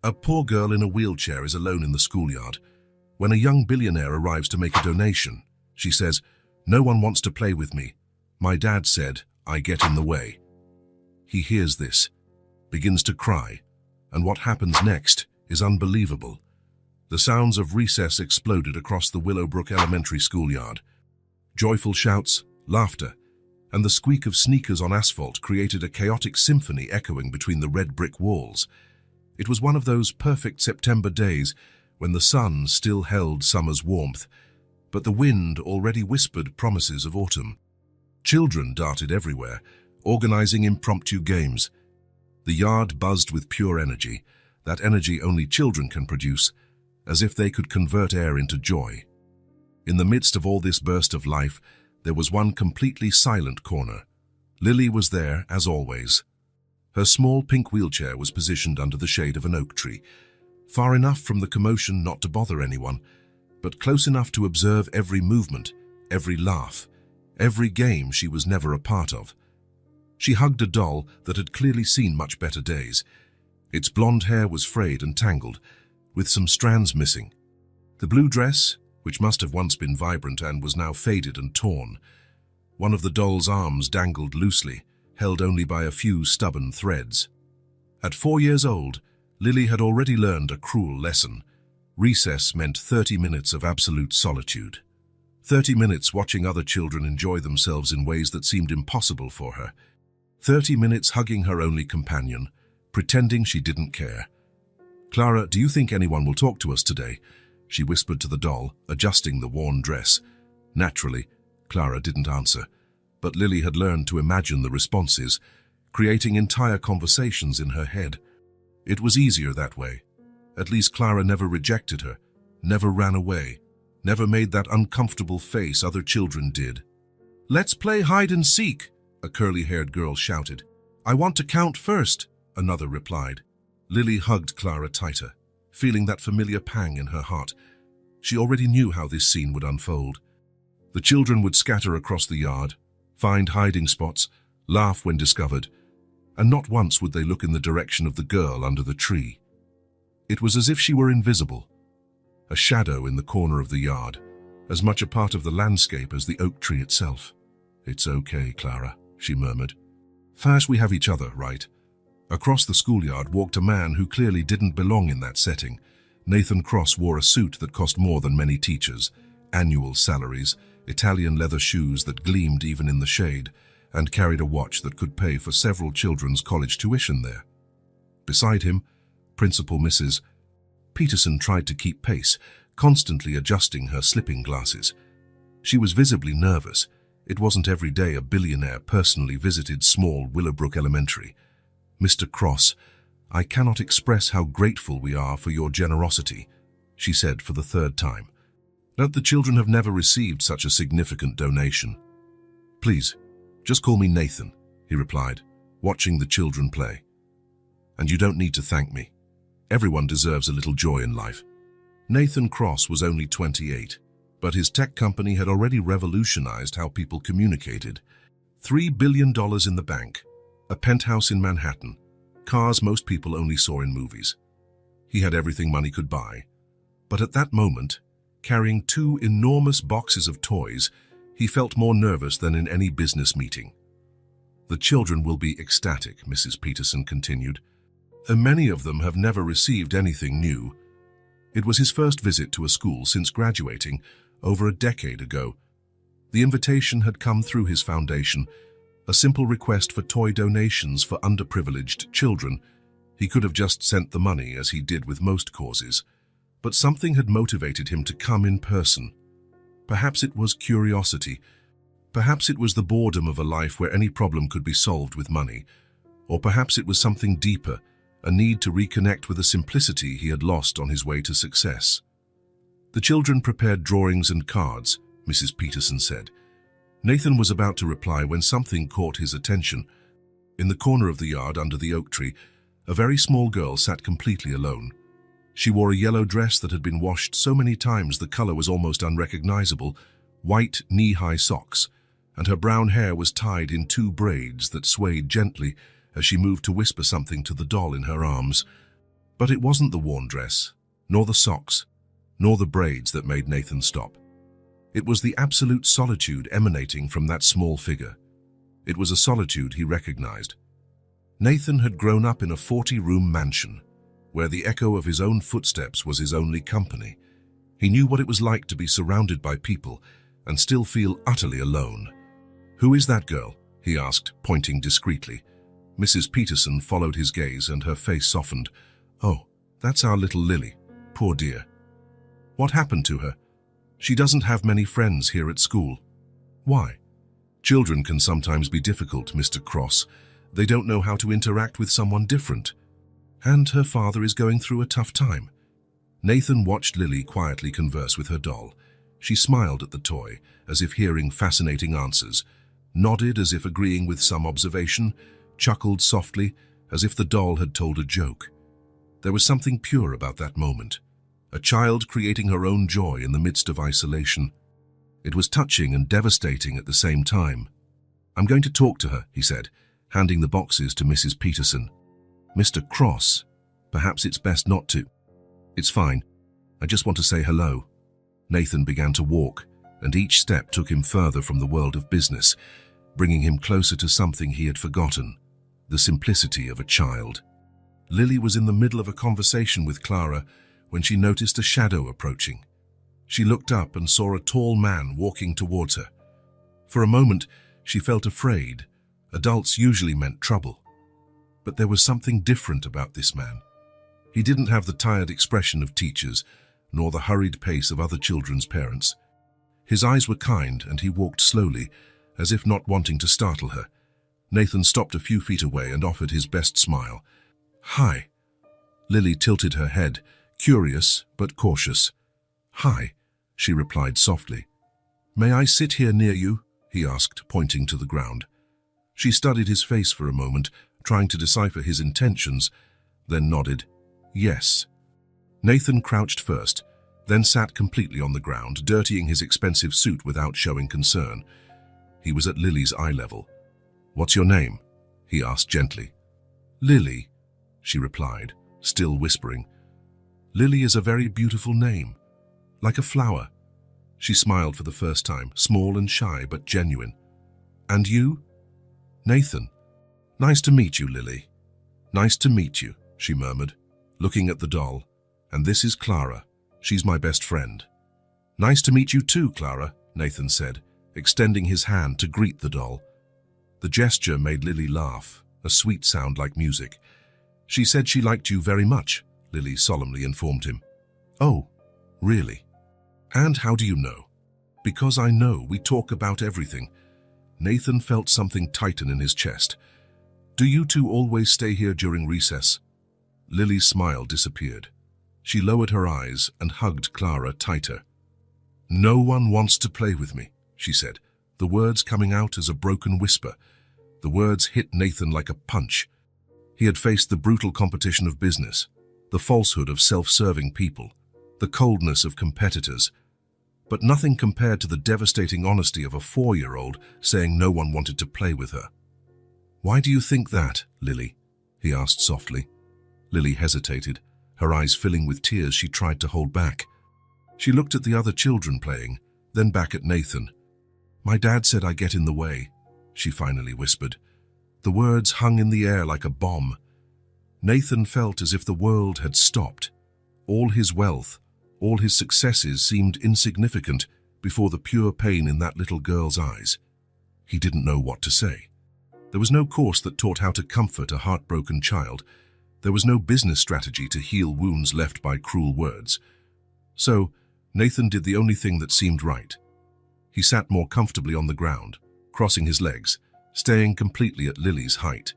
A poor girl in a wheelchair is alone in the schoolyard. When a young billionaire arrives to make a donation, she says, "No one wants to play with me. My dad said, I get in the way." He hears this, begins to cry, and what happens next is unbelievable. The sounds of recess exploded across the Willowbrook Elementary schoolyard. Joyful shouts, laughter, and the squeak of sneakers on asphalt created a chaotic symphony echoing between the red brick walls. It was one of those perfect September days when the sun still held summer's warmth, but the wind already whispered promises of autumn. Children darted everywhere, organizing impromptu games. The yard buzzed with pure energy, that energy only children can produce, as if they could convert air into joy. In the midst of all this burst of life, there was one completely silent corner. Lily was there, as always. Her small pink wheelchair was positioned under the shade of an oak tree, far enough from the commotion not to bother anyone, but close enough to observe every movement, every laugh, every game she was never a part of. She hugged a doll that had clearly seen much better days. Its blonde hair was frayed and tangled, with some strands missing. The blue dress, which must have once been vibrant and was now faded and torn. One of the doll's arms dangled loosely, held only by a few stubborn threads. At 4 years old, Lily had already learned a cruel lesson. Recess meant 30 minutes of absolute solitude. 30 minutes watching other children enjoy themselves in ways that seemed impossible for her. 30 minutes hugging her only companion, pretending she didn't care. "Clara, do you think anyone will talk to us today?" she whispered to the doll, adjusting the worn dress. Naturally, Clara didn't answer, but Lily had learned to imagine the responses, creating entire conversations in her head. It was easier that way. At least Clara never rejected her, never ran away, never made that uncomfortable face other children did. "Let's play hide and seek," a curly-haired girl shouted. "I want to count first," another replied. Lily hugged Clara tighter, feeling that familiar pang in her heart. She already knew how this scene would unfold. The children would scatter across the yard, find hiding spots, laugh when discovered, and not once would they look in the direction of the girl under the tree. It was as if she were invisible, a shadow in the corner of the yard, as much a part of the landscape as the oak tree itself. "It's okay, Clara," she murmured. "First we have each other, right?" Across the schoolyard walked a man who clearly didn't belong in that setting. Nathan Cross wore a suit that cost more than many teachers, annual salaries, Italian leather shoes that gleamed even in the shade, and carried a watch that could pay for several children's college tuition there. Beside him, Principal Mrs. Peterson tried to keep pace, constantly adjusting her slipping glasses. She was visibly nervous. It wasn't every day a billionaire personally visited small Willowbrook Elementary. "Mr. Cross, I cannot express how grateful we are for your generosity," she said for the third time. "Note the children have never received such a significant donation." "Please, just call me Nathan," he replied, watching the children play. "And you don't need to thank me. Everyone deserves a little joy in life." Nathan Cross was only 28, but his tech company had already revolutionized how people communicated. $3 billion in the bank, a penthouse in Manhattan, cars most people only saw in movies. He had everything money could buy. But at that moment, carrying 2 enormous boxes of toys, he felt more nervous than in any business meeting. "The children will be ecstatic," Mrs. Peterson continued. "And many of them have never received anything new." It was his first visit to a school since graduating, over a decade ago. The invitation had come through his foundation, a simple request for toy donations for underprivileged children. He could have just sent the money, as he did with most causes. But something had motivated him to come in person. Perhaps it was curiosity. Perhaps it was the boredom of a life where any problem could be solved with money. Or perhaps it was something deeper, a need to reconnect with a simplicity he had lost on his way to success. The children prepared drawings and cards, Mrs. Peterson said. Nathan was about to reply when something caught his attention. In the corner of the yard under the oak tree, a very small girl sat completely alone. She wore a yellow dress that had been washed so many times the color was almost unrecognizable, white knee-high socks, and her brown hair was tied in 2 braids that swayed gently as she moved to whisper something to the doll in her arms. But it wasn't the worn dress, nor the socks, nor the braids that made Nathan stop. It was the absolute solitude emanating from that small figure. It was a solitude he recognized. Nathan had grown up in a 40-room mansion, where the echo of his own footsteps was his only company. He knew what it was like to be surrounded by people and still feel utterly alone. "Who is that girl?" he asked, pointing discreetly. Mrs. Peterson followed his gaze and her face softened. "Oh, that's our little Lily. Poor dear. What happened to her? She doesn't have many friends here at school." "Why?" "Children can sometimes be difficult, Mr. Cross. They don't know how to interact with someone different. And her father is going through a tough time." Nathan watched Lily quietly converse with her doll. She smiled at the toy, as if hearing fascinating answers, nodded as if agreeing with some observation, chuckled softly, as if the doll had told a joke. There was something pure about that moment, a child creating her own joy in the midst of isolation. It was touching and devastating at the same time. "I'm going to talk to her," he said, handing the boxes to Mrs. Peterson. "Mr. Cross, perhaps it's best not to." "It's fine. I just want to say hello." Nathan began to walk, and each step took him further from the world of business, bringing him closer to something he had forgotten, the simplicity of a child. Lily was in the middle of a conversation with Clara when she noticed a shadow approaching. She looked up and saw a tall man walking towards her. For a moment, she felt afraid. Adults usually meant trouble. But there was something different about this man. He didn't have the tired expression of teachers, nor the hurried pace of other children's parents. His eyes were kind, and he walked slowly, as if not wanting to startle her. Nathan stopped a few feet away and offered his best smile. "Hi." Lily tilted her head, curious but cautious. "Hi," she replied softly. "May I sit here near you?" he asked, pointing to the ground. She studied his face for a moment, trying to decipher his intentions, then nodded. "Yes." Nathan crouched first, then sat completely on the ground, dirtying his expensive suit without showing concern. He was at Lily's eye level. "What's your name?" he asked gently. "Lily," she replied, still whispering. "Lily is a very beautiful name, like a flower." She smiled for the first time, small and shy but genuine. "And you?" "Nathan." "Nice to meet you, Lily." "Nice to meet you," she murmured, looking at the doll. "And this is Clara. She's my best friend." "Nice to meet you too, Clara," Nathan said, extending his hand to greet the doll. The gesture made Lily laugh, a sweet sound like music. "She said she liked you very much," Lily solemnly informed him. "Oh, really? And how do you know?" "Because I know. We talk about everything." Nathan felt something tighten in his chest. "Do you two always stay here during recess?" Lily's smile disappeared. She lowered her eyes and hugged Clara tighter. "No one wants to play with me," she said, the words coming out as a broken whisper. The words hit Nathan like a punch. He had faced the brutal competition of business, the falsehood of self-serving people, the coldness of competitors, but nothing compared to the devastating honesty of a 4-year-old saying no one wanted to play with her. "Why do you think that, Lily?" he asked softly. Lily hesitated, her eyes filling with tears she tried to hold back. She looked at the other children playing, then back at Nathan. "My dad said I get in the way," she finally whispered. The words hung in the air like a bomb. Nathan felt as if the world had stopped. All his wealth, all his successes seemed insignificant before the pure pain in that little girl's eyes. He didn't know what to say. There was no course that taught how to comfort a heartbroken child. There was no business strategy to heal wounds left by cruel words. So, Nathan did the only thing that seemed right. He sat more comfortably on the ground, crossing his legs, staying completely at Lily's height.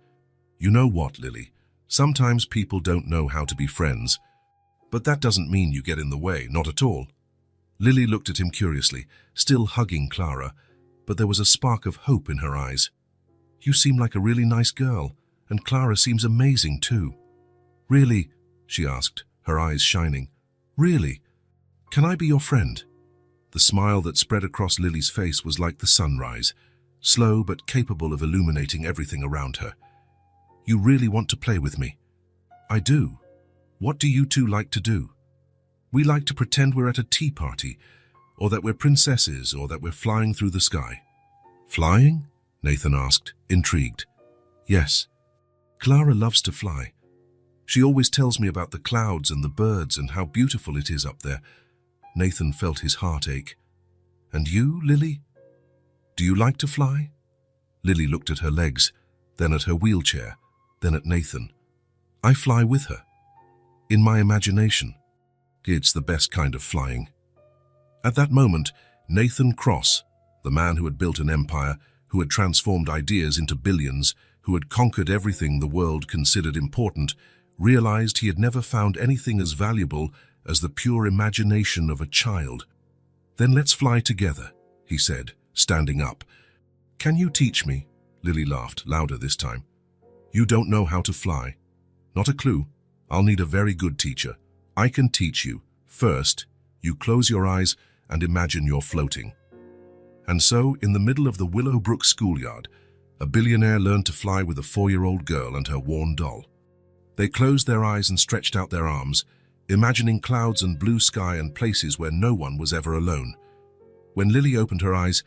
"You know what, Lily? Sometimes people don't know how to be friends. But that doesn't mean you get in the way, not at all." Lily looked at him curiously, still hugging Clara, but there was a spark of hope in her eyes. "You seem like a really nice girl, and Clara seems amazing too." "Really?" she asked, her eyes shining. "Really? Can I be your friend?" The smile that spread across Lily's face was like the sunrise, slow but capable of illuminating everything around her. "You really want to play with me?" "I do." "What do you two like to do?" "We like to pretend we're at a tea party, or that we're princesses, or that we're flying through the sky." "Flying?" Nathan asked, intrigued. "Yes. Clara loves to fly. She always tells me about the clouds and the birds and how beautiful it is up there." Nathan felt his heart ache. "And you, Lily? Do you like to fly?" Lily looked at her legs, then at her wheelchair, then at Nathan. "I fly with her. In my imagination. It's the best kind of flying." At that moment, Nathan Cross, the man who had built an empire, who had transformed ideas into billions, who had conquered everything the world considered important, realized he had never found anything as valuable as the pure imagination of a child. "Then let's fly together," he said, standing up. "Can you teach me?" Lily laughed, louder this time. "You don't know how to fly?" "Not a clue. I'll need a very good teacher. I can teach you. First, you close your eyes and imagine you're floating." And so, in the middle of the Willowbrook schoolyard, a billionaire learned to fly with a 4-year-old girl and her worn doll. They closed their eyes and stretched out their arms, imagining clouds and blue sky and places where no one was ever alone. When Lily opened her eyes,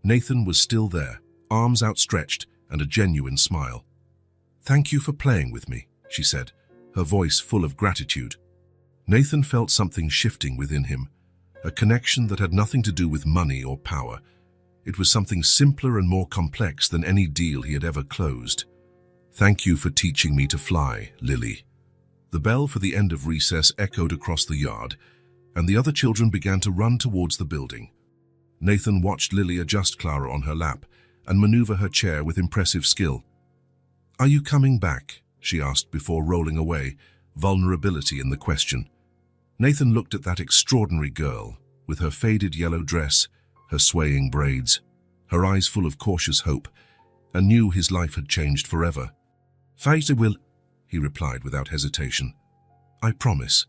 Nathan was still there, arms outstretched and a genuine smile. "Thank you for playing with me," she said, her voice full of gratitude. Nathan felt something shifting within him, a connection that had nothing to do with money or power. It was something simpler and more complex than any deal he had ever closed. "Thank you for teaching me to fly, Lily." The bell for the end of recess echoed across the yard, and the other children began to run towards the building. Nathan watched Lily adjust Clara on her lap and maneuver her chair with impressive skill. "Are you coming back?" she asked before rolling away, vulnerability in the question. Nathan looked at that extraordinary girl, with her faded yellow dress, her swaying braids, her eyes full of cautious hope, and knew his life had changed forever. "Fate will," he replied without hesitation. "I promise."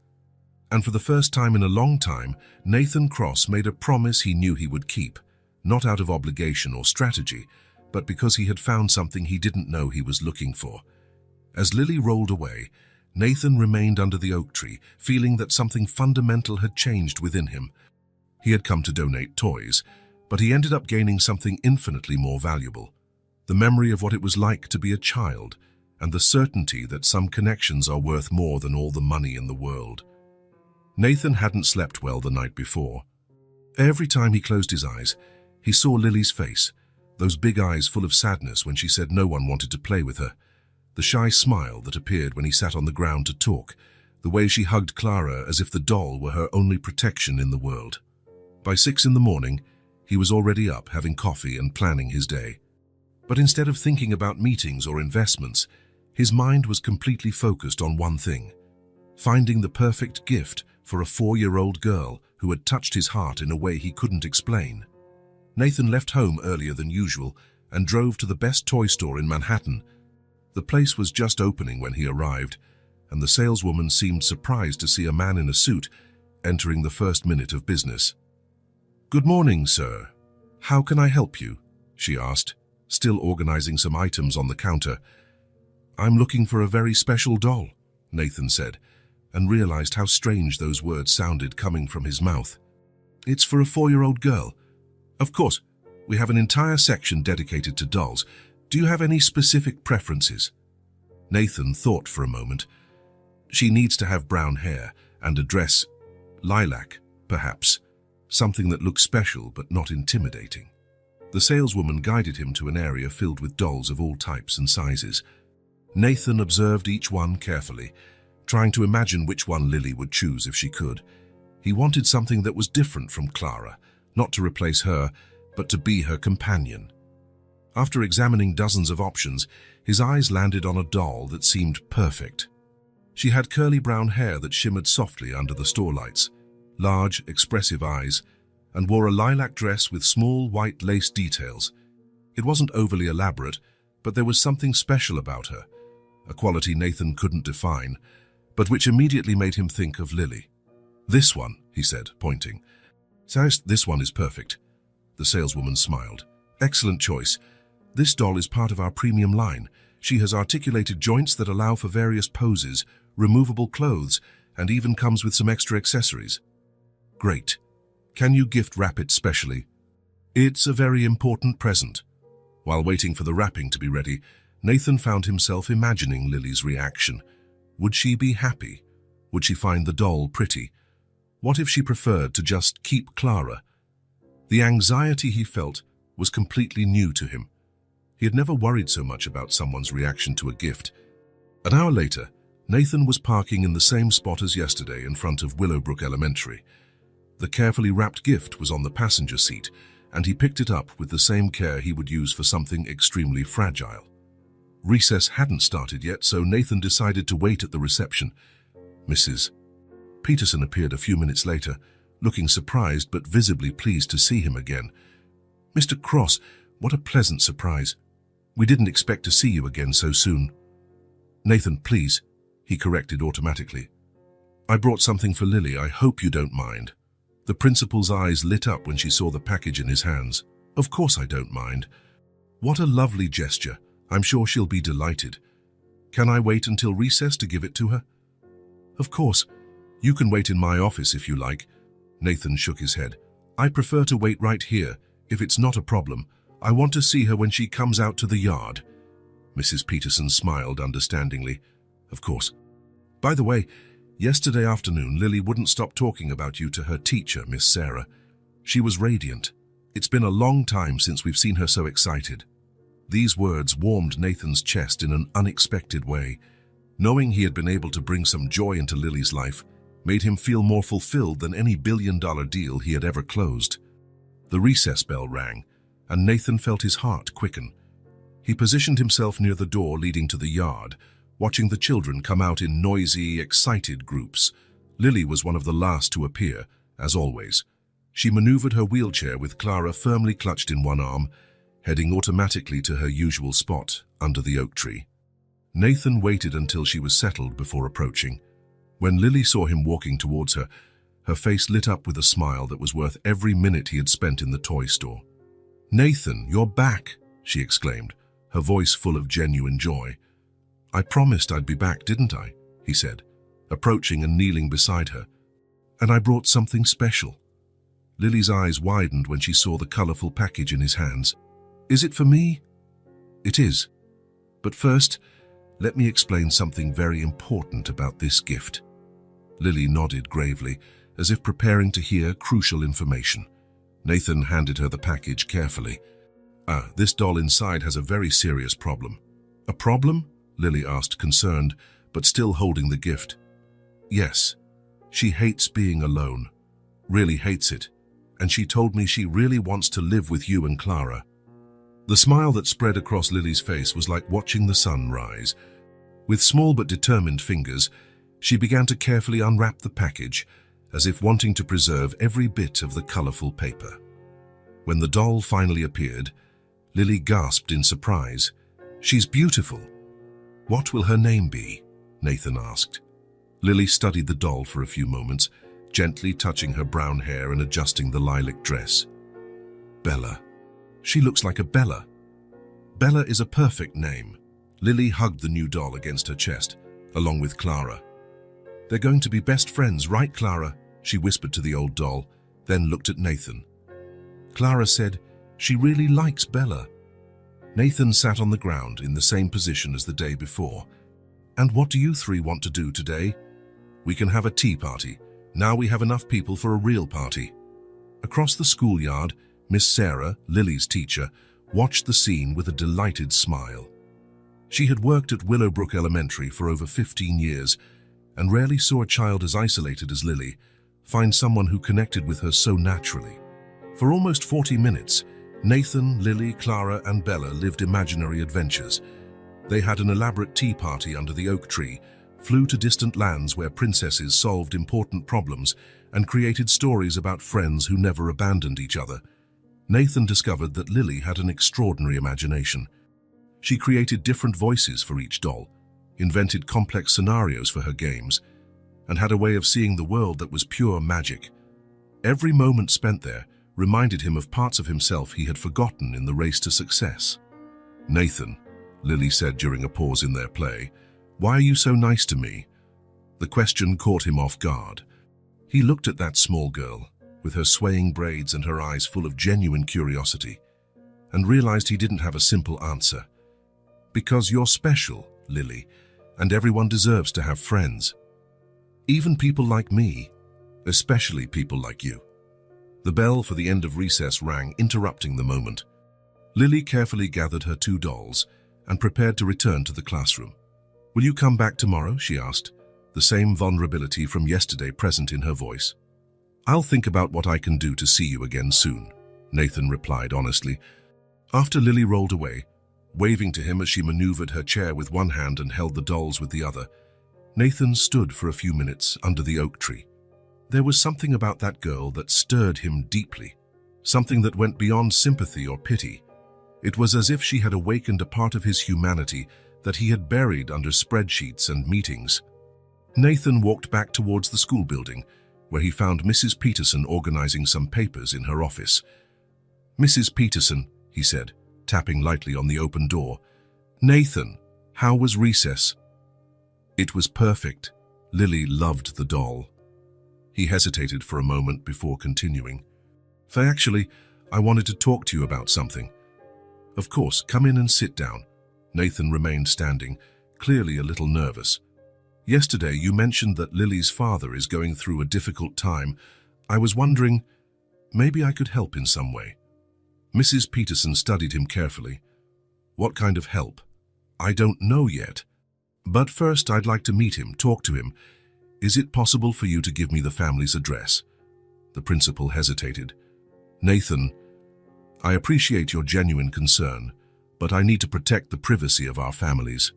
And for the first time in a long time, Nathan Cross made a promise he knew he would keep, not out of obligation or strategy, but because he had found something he didn't know he was looking for. As Lily rolled away, Nathan remained under the oak tree, feeling that something fundamental had changed within him. He had come to donate toys, but he ended up gaining something infinitely more valuable: the memory of what it was like to be a child, and the certainty that some connections are worth more than all the money in the world. Nathan hadn't slept well the night before. Every time he closed his eyes, he saw Lily's face, those big eyes full of sadness when she said no one wanted to play with her, the shy smile that appeared when he sat on the ground to talk, the way she hugged Clara as if the doll were her only protection in the world. By 6 in the morning, he was already up having coffee and planning his day. But instead of thinking about meetings or investments, his mind was completely focused on one thing: finding the perfect gift for a 4-year-old girl who had touched his heart in a way he couldn't explain. Nathan left home earlier than usual and drove to the best toy store in Manhattan. The place was just opening when he arrived, and the saleswoman seemed surprised to see a man in a suit entering the first minute of business. "Good morning, sir. How can I help you?" she asked, still organizing some items on the counter. "I'm looking for a very special doll," Nathan said, and realized how strange those words sounded coming from his mouth. "It's for a 4-year-old girl." "Of course, we have an entire section dedicated to dolls. Do you have any specific preferences?" Nathan thought for a moment. "She needs to have brown hair and a dress, lilac, perhaps, something that looks special but not intimidating." The saleswoman guided him to an area filled with dolls of all types and sizes. Nathan observed each one carefully, trying to imagine which one Lily would choose if she could. He wanted something that was different from Clara, not to replace her, but to be her companion. After examining dozens of options, his eyes landed on a doll that seemed perfect. She had curly brown hair that shimmered softly under the store lights, large, expressive eyes, and wore a lilac dress with small white lace details. It wasn't overly elaborate, but there was something special about her, a quality Nathan couldn't define, but which immediately made him think of Lily. "This one," he said, pointing. "This one is perfect." The saleswoman smiled. "Excellent choice. This doll is part of our premium line. She has articulated joints that allow for various poses, removable clothes, and even comes with some extra accessories. Great. Can you gift wrap it specially? It's a very important present. While waiting for the wrapping to be ready, Nathan found himself imagining Lily's reaction. Would she be happy? Would she find the doll pretty? What if she preferred to just keep Clara? The anxiety he felt was completely new to him. He had never worried so much about someone's reaction to a gift. An hour later, Nathan was parking in the same spot as yesterday in front of Willowbrook Elementary. The carefully wrapped gift was on the passenger seat, and he picked it up with the same care he would use for something extremely fragile. Recess hadn't started yet, so Nathan decided to wait at the reception. Mrs. Peterson appeared a few minutes later, looking surprised but visibly pleased to see him again. "Mr. Cross, what a pleasant surprise. We didn't expect to see you again so soon." "Nathan, please," he corrected automatically. "I brought something for Lily. I hope you don't mind." The principal's eyes lit up when she saw the package in his hands. "Of course I don't mind. What a lovely gesture. I'm sure she'll be delighted. Can I wait until recess to give it to her?" "Of course. You can wait in my office if you like." Nathan shook his head. "I prefer to wait right here, if it's not a problem. I want to see her when she comes out to the yard." Mrs. Peterson smiled understandingly. "Of course. By the way, yesterday afternoon, Lily wouldn't stop talking about you to her teacher, Miss Sarah. She was radiant. It's been a long time since we've seen her so excited." These words warmed Nathan's chest in an unexpected way. Knowing he had been able to bring some joy into Lily's life made him feel more fulfilled than any billion-dollar deal he had ever closed. The recess bell rang, and Nathan felt his heart quicken. He positioned himself near the door leading to the yard, watching the children come out in noisy, excited groups. Lily was one of the last to appear, as always. She maneuvered her wheelchair with Clara firmly clutched in one arm, heading automatically to her usual spot under the oak tree. Nathan waited until she was settled before approaching. When Lily saw him walking towards her, her face lit up with a smile that was worth every minute he had spent in the toy store. "Nathan, you're back," she exclaimed, her voice full of genuine joy. "I promised I'd be back, didn't I?" he said, approaching and kneeling beside her. "And I brought something special." Lily's eyes widened when she saw the colorful package in his hands. "Is it for me?" "It is. But first, let me explain something very important about this gift." Lily nodded gravely, as if preparing to hear crucial information. Nathan handed her the package carefully. This doll inside has a very serious problem." "A problem?" Lily asked, concerned, but still holding the gift. "Yes. She hates being alone. Really hates it. And she told me she really wants to live with you and Clara." The smile that spread across Lily's face was like watching the sun rise. With small but determined fingers, she began to carefully unwrap the package, as if wanting to preserve every bit of the colorful paper. When the doll finally appeared, Lily gasped in surprise. "She's beautiful." "What will her name be?" Nathan asked. Lily studied the doll for a few moments, gently touching her brown hair and adjusting the lilac dress. "Bella. She looks like a Bella." "Bella is a perfect name." Lily hugged the new doll against her chest, along with Clara. "They're going to be best friends, right, Clara?" she whispered to the old doll, then looked at Nathan. Clara said, "She really likes Bella." Nathan sat on the ground in the same position as the day before. "And what do you three want to do today?" "We can have a tea party. Now we have enough people for a real party." Across the schoolyard, Miss Sarah, Lily's teacher, watched the scene with a delighted smile. She had worked at Willowbrook Elementary for over 15 years and rarely saw a child as isolated as Lily find someone who connected with her so naturally. For almost 40 minutes, Nathan, Lily, Clara, and Bella lived imaginary adventures. They had an elaborate tea party under the oak tree, flew to distant lands where princesses solved important problems, and created stories about friends who never abandoned each other. Nathan discovered that Lily had an extraordinary imagination. She created different voices for each doll, invented complex scenarios for her games, and had a way of seeing the world that was pure magic. Every moment spent there reminded him of parts of himself he had forgotten in the race to success. "Nathan," Lily said during a pause in their play, "why are you so nice to me?" The question caught him off guard. He looked at that small girl, with her swaying braids and her eyes full of genuine curiosity, and realized he didn't have a simple answer. Because you're special, Lily, and everyone deserves to have friends. Even people like me, especially people like you. The bell for the end of recess rang, interrupting the moment. Lily carefully gathered her 2 dolls and prepared to return to the classroom. "Will you come back tomorrow?" she asked, the same vulnerability from yesterday present in her voice. "I'll think about what I can do to see you again soon," Nathan replied honestly. After Lily rolled away, waving to him as she maneuvered her chair with one hand and held the dolls with the other, Nathan stood for a few minutes under the oak tree. There was something about that girl that stirred him deeply, something that went beyond sympathy or pity. It was as if she had awakened a part of his humanity that he had buried under spreadsheets and meetings. Nathan walked back towards the school building, where he found Mrs. Peterson organizing some papers in her office. "Mrs. Peterson," he said, tapping lightly on the open door. "Nathan, how was recess?" "It was perfect." Lily loved the doll. He hesitated for a moment before continuing. Actually, I wanted to talk to you about something." "Of course, come in and sit down." Nathan remained standing, clearly a little nervous. "Yesterday you mentioned that Lily's father is going through a difficult time. I was wondering, maybe I could help in some way." Mrs. Peterson studied him carefully. "What kind of help?" "I don't know yet. But first I'd like to meet him, talk to him. Is it possible for you to give me the family's address?" The principal hesitated. "Nathan, I appreciate your genuine concern, but I need to protect the privacy of our families."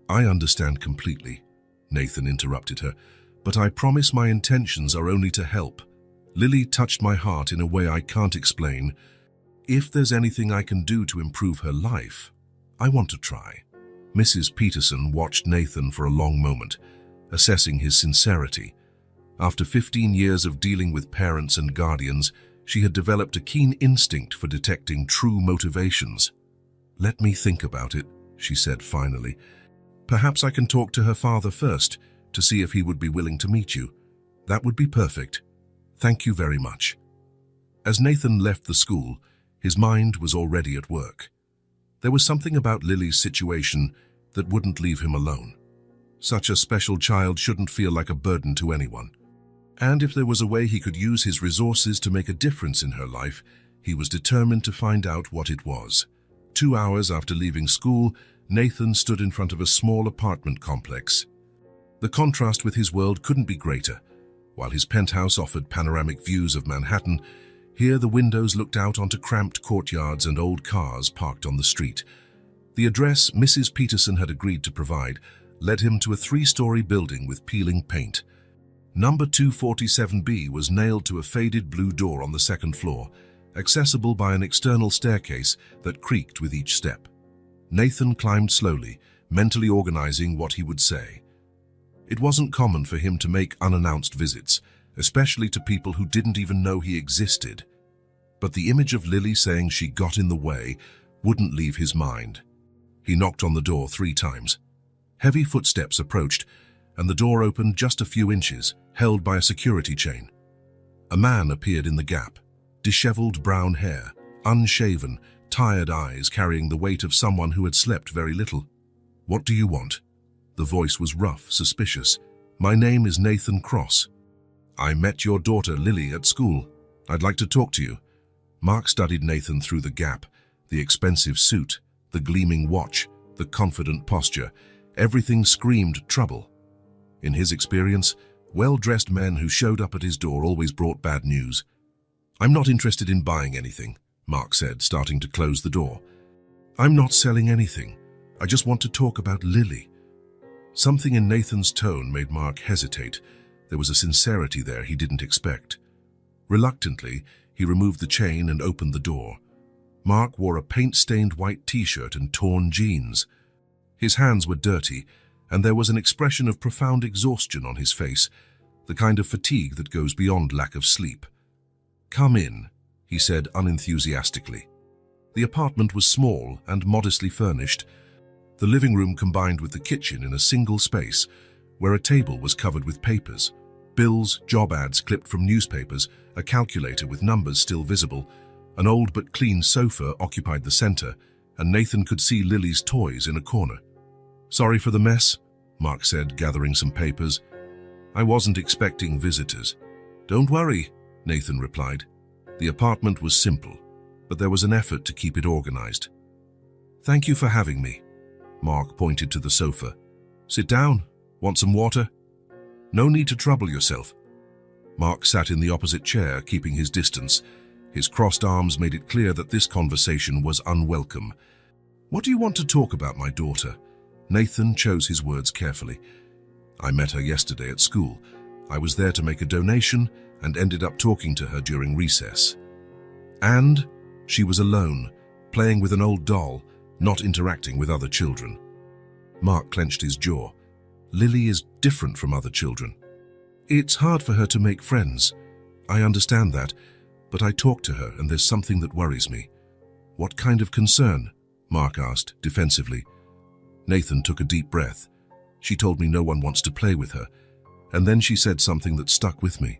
"I understand completely," Nathan interrupted her, "but I promise my intentions are only to help. Lily touched my heart in a way I can't explain. If there's anything I can do to improve her life, I want to try." Mrs. Peterson watched Nathan for a long moment, assessing his sincerity. After 15 years of dealing with parents and guardians, she had developed a keen instinct for detecting true motivations. "Let me think about it," she said finally. "Perhaps I can talk to her father first, to see if he would be willing to meet you. That would be perfect. Thank you very much." As Nathan left the school, his mind was already at work. There was something about Lily's situation that wouldn't leave him alone. Such a special child shouldn't feel like a burden to anyone. And if there was a way he could use his resources to make a difference in her life, he was determined to find out what it was. 2 hours after leaving school, Nathan stood in front of a small apartment complex. The contrast with his world couldn't be greater. While his penthouse offered panoramic views of Manhattan, here the windows looked out onto cramped courtyards and old cars parked on the street. The address Mrs. Peterson had agreed to provide led him to a 3-story building with peeling paint. Number 247B was nailed to a faded blue door on the 2nd floor, accessible by an external staircase that creaked with each step. Nathan climbed slowly, mentally organizing what he would say. It wasn't common for him to make unannounced visits, especially to people who didn't even know he existed. But the image of Lily saying she got in the way wouldn't leave his mind. He knocked on the door 3 times. Heavy footsteps approached, and the door opened just a few inches, held by a security chain. A man appeared in the gap, disheveled brown hair, unshaven, tired eyes carrying the weight of someone who had slept very little. "What do you want?" The voice was rough, suspicious. "My name is Nathan Cross. I met your daughter Lily at school. I'd like to talk to you." Mark studied Nathan through the gap, the expensive suit, the gleaming watch, the confident posture. Everything screamed trouble. In his experience, well-dressed men who showed up at his door always brought bad news. "I'm not interested in buying anything," Mark said, starting to close the door. "I'm not selling anything. I just want to talk about Lily." Something in Nathan's tone made Mark hesitate. There was a sincerity there he didn't expect. Reluctantly, he removed the chain and opened the door. Mark wore a paint-stained white t-shirt and torn jeans. His hands were dirty, and there was an expression of profound exhaustion on his face, the kind of fatigue that goes beyond lack of sleep. "Come in," he said unenthusiastically. The apartment was small and modestly furnished. The living room combined with the kitchen in a single space, where a table was covered with papers, bills, job ads clipped from newspapers, a calculator with numbers still visible. An old but clean sofa occupied the center, and Nathan could see Lily's toys in a corner. "Sorry for the mess," Mark said, gathering some papers. "I wasn't expecting visitors." "Don't worry," Nathan replied. The apartment was simple, but there was an effort to keep it organized. "Thank you for having me." Mark pointed to the sofa. "Sit down. Want some water?" "No need to trouble yourself." Mark sat in the opposite chair, keeping his distance. His crossed arms made it clear that this conversation was unwelcome. "What do you want to talk about, my daughter?" Nathan chose his words carefully. "I met her yesterday at school. I was there to make a donation and ended up talking to her during recess. And she was alone, playing with an old doll, not interacting with other children." Mark clenched his jaw. "Lily is different from other children. It's hard for her to make friends. I understand that, but I talked to her and there's something that worries me." "What kind of concern?" Mark asked, defensively. Nathan took a deep breath. "She told me no one wants to play with her, and then she said something that stuck with me."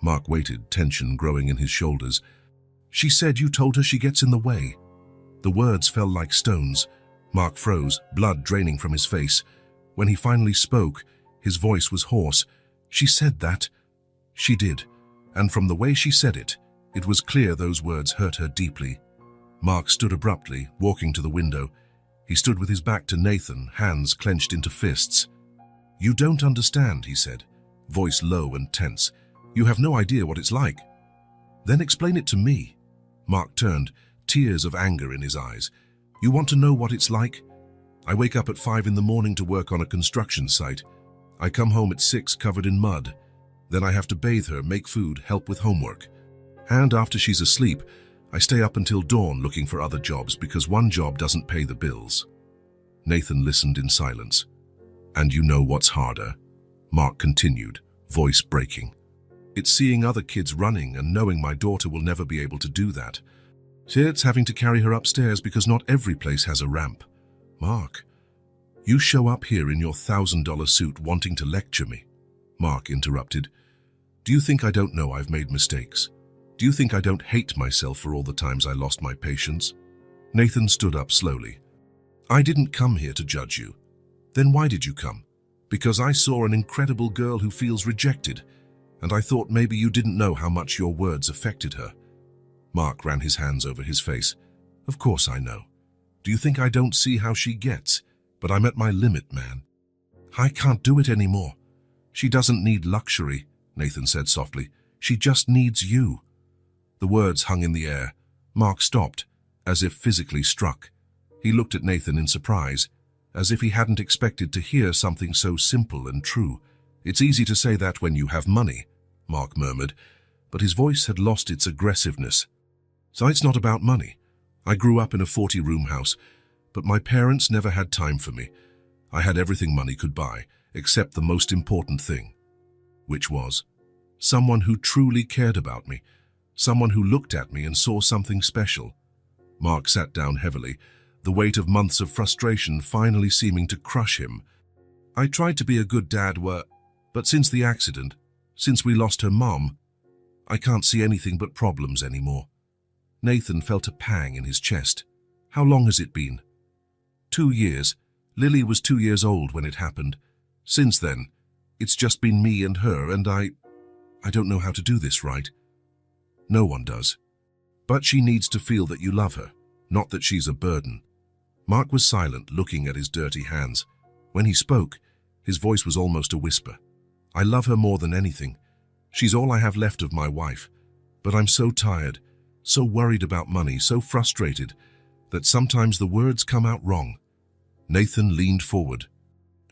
Mark waited, tension growing in his shoulders. "She said you told her she gets in the way." The words fell like stones. Mark froze, blood draining from his face. When he finally spoke, his voice was hoarse. "She said that?" "She did, and from the way she said it, it was clear those words hurt her deeply." Mark stood abruptly, walking to the window. He stood with his back to Nathan, hands clenched into fists. "You don't understand," he said, voice low and tense. "You have no idea what it's like." "Then explain it to me." Mark turned, tears of anger in his eyes. "You want to know what it's like? I wake up at 5 in the morning to work on a construction site. I come home at 6 covered in mud. Then I have to bathe her, make food, help with homework. And after she's asleep, I stay up until dawn looking for other jobs because one job doesn't pay the bills." Nathan listened in silence. "And you know what's harder?" Mark continued, voice breaking. "It's seeing other kids running and knowing my daughter will never be able to do that. It's having to carry her upstairs because not every place has a ramp." "Mark, you show up here in your $1,000 suit wanting to lecture me." Mark interrupted. "Do you think I don't know I've made mistakes? Do you think I don't hate myself for all the times I lost my patience?" Nathan stood up slowly. "I didn't come here to judge you." "Then why did you come?" "Because I saw an incredible girl who feels rejected, and I thought maybe you didn't know how much your words affected her." Mark ran his hands over his face. "Of course I know. Do you think I don't see how she gets? But I'm at my limit, man. I can't do it anymore." "She doesn't need luxury," Nathan said softly. "She just needs you." The words hung in the air. Mark stopped, as if physically struck. He looked at Nathan in surprise, as if he hadn't expected to hear something so simple and true. "It's easy to say that when you have money," Mark murmured, but his voice had lost its aggressiveness. "So it's not about money. I grew up in a 40-room house, but my parents never had time for me. I had everything money could buy, except the most important thing." Which was someone who truly cared about me, someone who looked at me and saw something special. Mark sat down heavily, the weight of months of frustration finally seeming to crush him. "I tried to be a good dad, but since the accident, since we lost her mom, I can't see anything but problems anymore." Nathan felt a pang in his chest. "How long has it been?" 2 years. Lily was 2 years old when it happened. Since then, it's just been me and her, and I don't know how to do this right." "No one does. But she needs to feel that you love her, not that she's a burden." Mark was silent, looking at his dirty hands. When he spoke, his voice was almost a whisper. "I love her more than anything. She's all I have left of my wife. But I'm so tired, so worried about money, so frustrated, that sometimes the words come out wrong." Nathan leaned forward.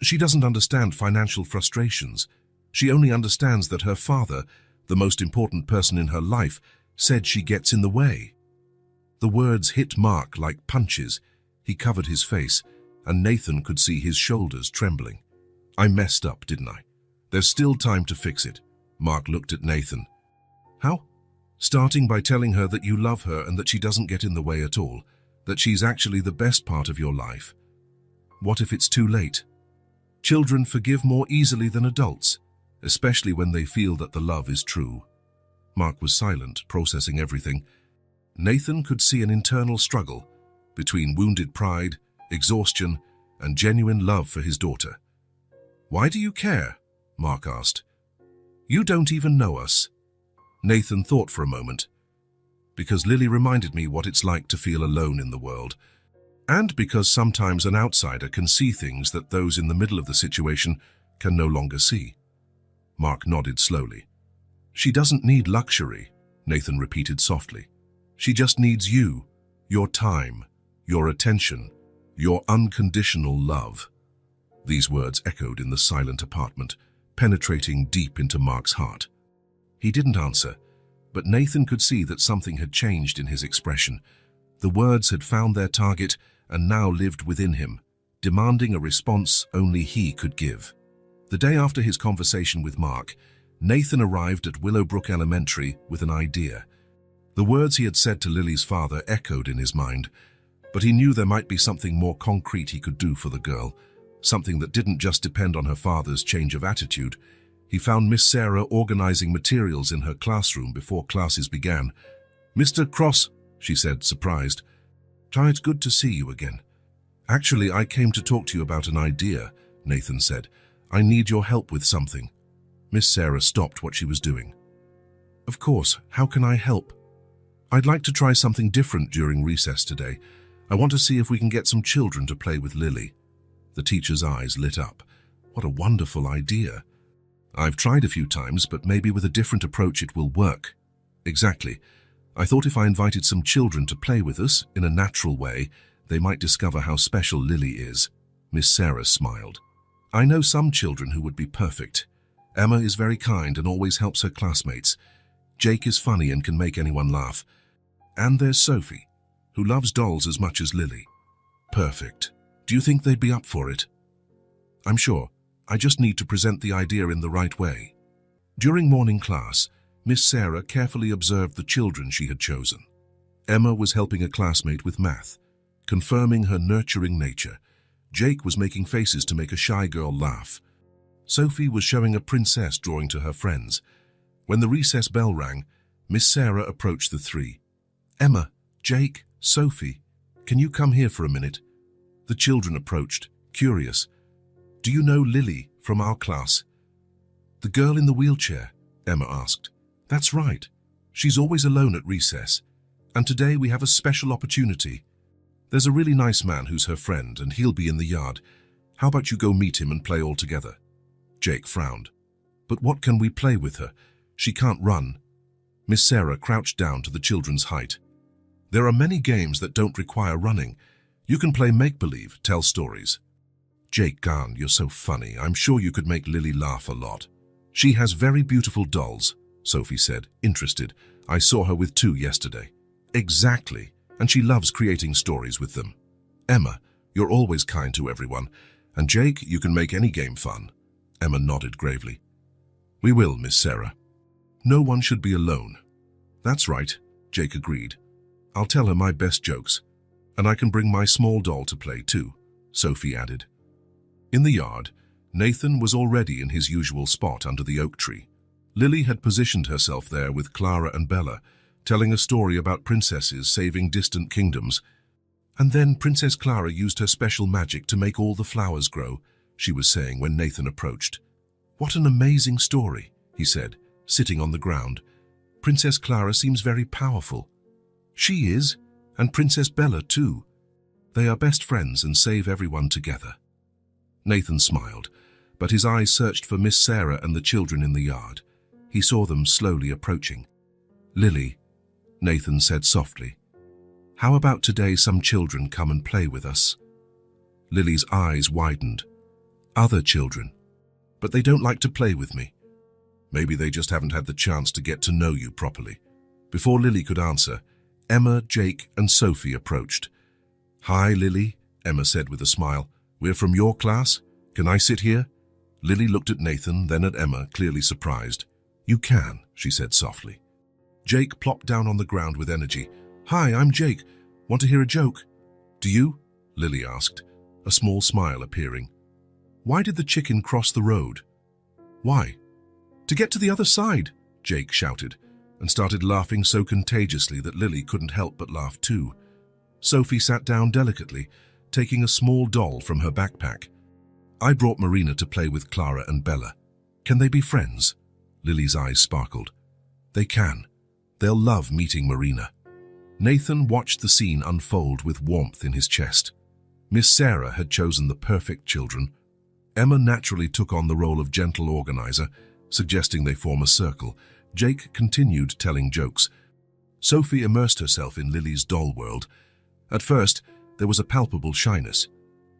"She doesn't understand financial frustrations. She only understands that her father, the most important person in her life, said she gets in the way." The words hit Mark like punches. He covered his face, and Nathan could see his shoulders trembling. "I messed up, didn't I? There's still time to fix it." Mark looked at Nathan. "How?" "Starting by telling her that you love her and that she doesn't get in the way at all, that she's actually the best part of your life." "What if it's too late?" Children forgive more easily than adults, especially when they feel that the love is true. Mark was silent, processing everything. Nathan could see an internal struggle between wounded pride, exhaustion, and genuine love for his daughter. "Why do you care?" Mark asked. "You don't even know us." Nathan thought for a moment. "Because Lily reminded me what it's like to feel alone in the world. And because sometimes an outsider can see things that those in the middle of the situation can no longer see." Mark nodded slowly. "She doesn't need luxury," Nathan repeated softly. "She just needs you, your time, your attention, your unconditional love." These words echoed in the silent apartment, penetrating deep into Mark's heart. He didn't answer, but Nathan could see that something had changed in his expression. The words had found their target and now lived within him, demanding a response only he could give. The day after his conversation with Mark, Nathan arrived at Willowbrook Elementary with an idea. The words he had said to Lily's father echoed in his mind, but he knew there might be something more concrete he could do for the girl, something that didn't just depend on her father's change of attitude. He found Miss Sarah organizing materials in her classroom before classes began. "Mr. Cross," she said, surprised. "It's good to see you again." "Actually, I came to talk to you about an idea," Nathan said. "I need your help with something." Miss Sarah stopped what she was doing. "Of course, how can I help?" "I'd like to try something different during recess today. I want to see if we can get some children to play with Lily." The teacher's eyes lit up. "What a wonderful idea. I've tried a few times, but maybe with a different approach it will work." "Exactly. I thought if I invited some children to play with us in a natural way, they might discover how special Lily is." Miss Sarah smiled. "I know some children who would be perfect. Emma is very kind and always helps her classmates. Jake is funny and can make anyone laugh. And there's Sophie, who loves dolls as much as Lily. Perfect. Do you think they'd be up for it?" "I'm sure. I just need to present the idea in the right way." During morning class, Miss Sarah carefully observed the children she had chosen. Emma was helping a classmate with math, confirming her nurturing nature. Jake was making faces to make a shy girl laugh. Sophie was showing a princess drawing to her friends. When the recess bell rang, Miss Sarah approached the three. "Emma, Jake, Sophie, can you come here for a minute?" The children approached, curious. "Do you know Lily from our class?" "The girl in the wheelchair?" Emma asked. "That's right. She's always alone at recess. And today we have a special opportunity. There's a really nice man who's her friend, and he'll be in the yard. How about you go meet him and play all together?" Jake frowned. "But what can we play with her? She can't run." Miss Sarah crouched down to the children's height. "There are many games that don't require running. You can play make-believe, tell stories." "Jake Garn, you're so funny. I'm sure you could make Lily laugh a lot." "She has very beautiful dolls," Sophie said, interested. "I saw her with 2 yesterday." "Exactly, and she loves creating stories with them." "Emma, you're always kind to everyone. And Jake, you can make any game fun." Emma nodded gravely. "We will, Miss Sarah. No one should be alone." "That's right," Jake agreed. "I'll tell her my best jokes. And I can bring my small doll to play too," Sophie added. In the yard, Nathan was already in his usual spot under the oak tree. Lily had positioned herself there with Clara and Bella, telling a story about princesses saving distant kingdoms. "And then Princess Clara used her special magic to make all the flowers grow," she was saying when Nathan approached. "What an amazing story," he said, sitting on the ground. "Princess Clara seems very powerful." "She is, and Princess Bella too. They are best friends and save everyone together." Nathan smiled, but his eyes searched for Miss Sarah and the children in the yard. He saw them slowly approaching. "Lily," Nathan said softly, "how about today some children come and play with us?" Lily's eyes widened. "Other children? But they don't like to play with me." "Maybe they just haven't had the chance to get to know you properly." Before Lily could answer, Emma, Jake, and Sophie approached. "Hi, Lily," Emma said with a smile. "We're from your class. Can I sit here?" Lily looked at Nathan, then at Emma, clearly surprised. "You can," she said softly. Jake plopped down on the ground with energy. "Hi, I'm Jake. Want to hear a joke?" "Do you?" Lily asked, a small smile appearing. Why did the chicken cross the road? Why? To get to the other side, Jake shouted, and started laughing so contagiously that Lily couldn't help but laugh too. Sophie sat down delicately, taking a small doll from her backpack. I brought Marina to play with Clara and Bella. Can they be friends? Lily's eyes sparkled. They can. They'll love meeting Marina. Nathan watched the scene unfold with warmth in his chest. Miss Sarah had chosen the perfect children. Emma naturally took on the role of gentle organizer, suggesting they form a circle. Jake continued telling jokes. Sophie immersed herself in Lily's doll world. At first, there was a palpable shyness.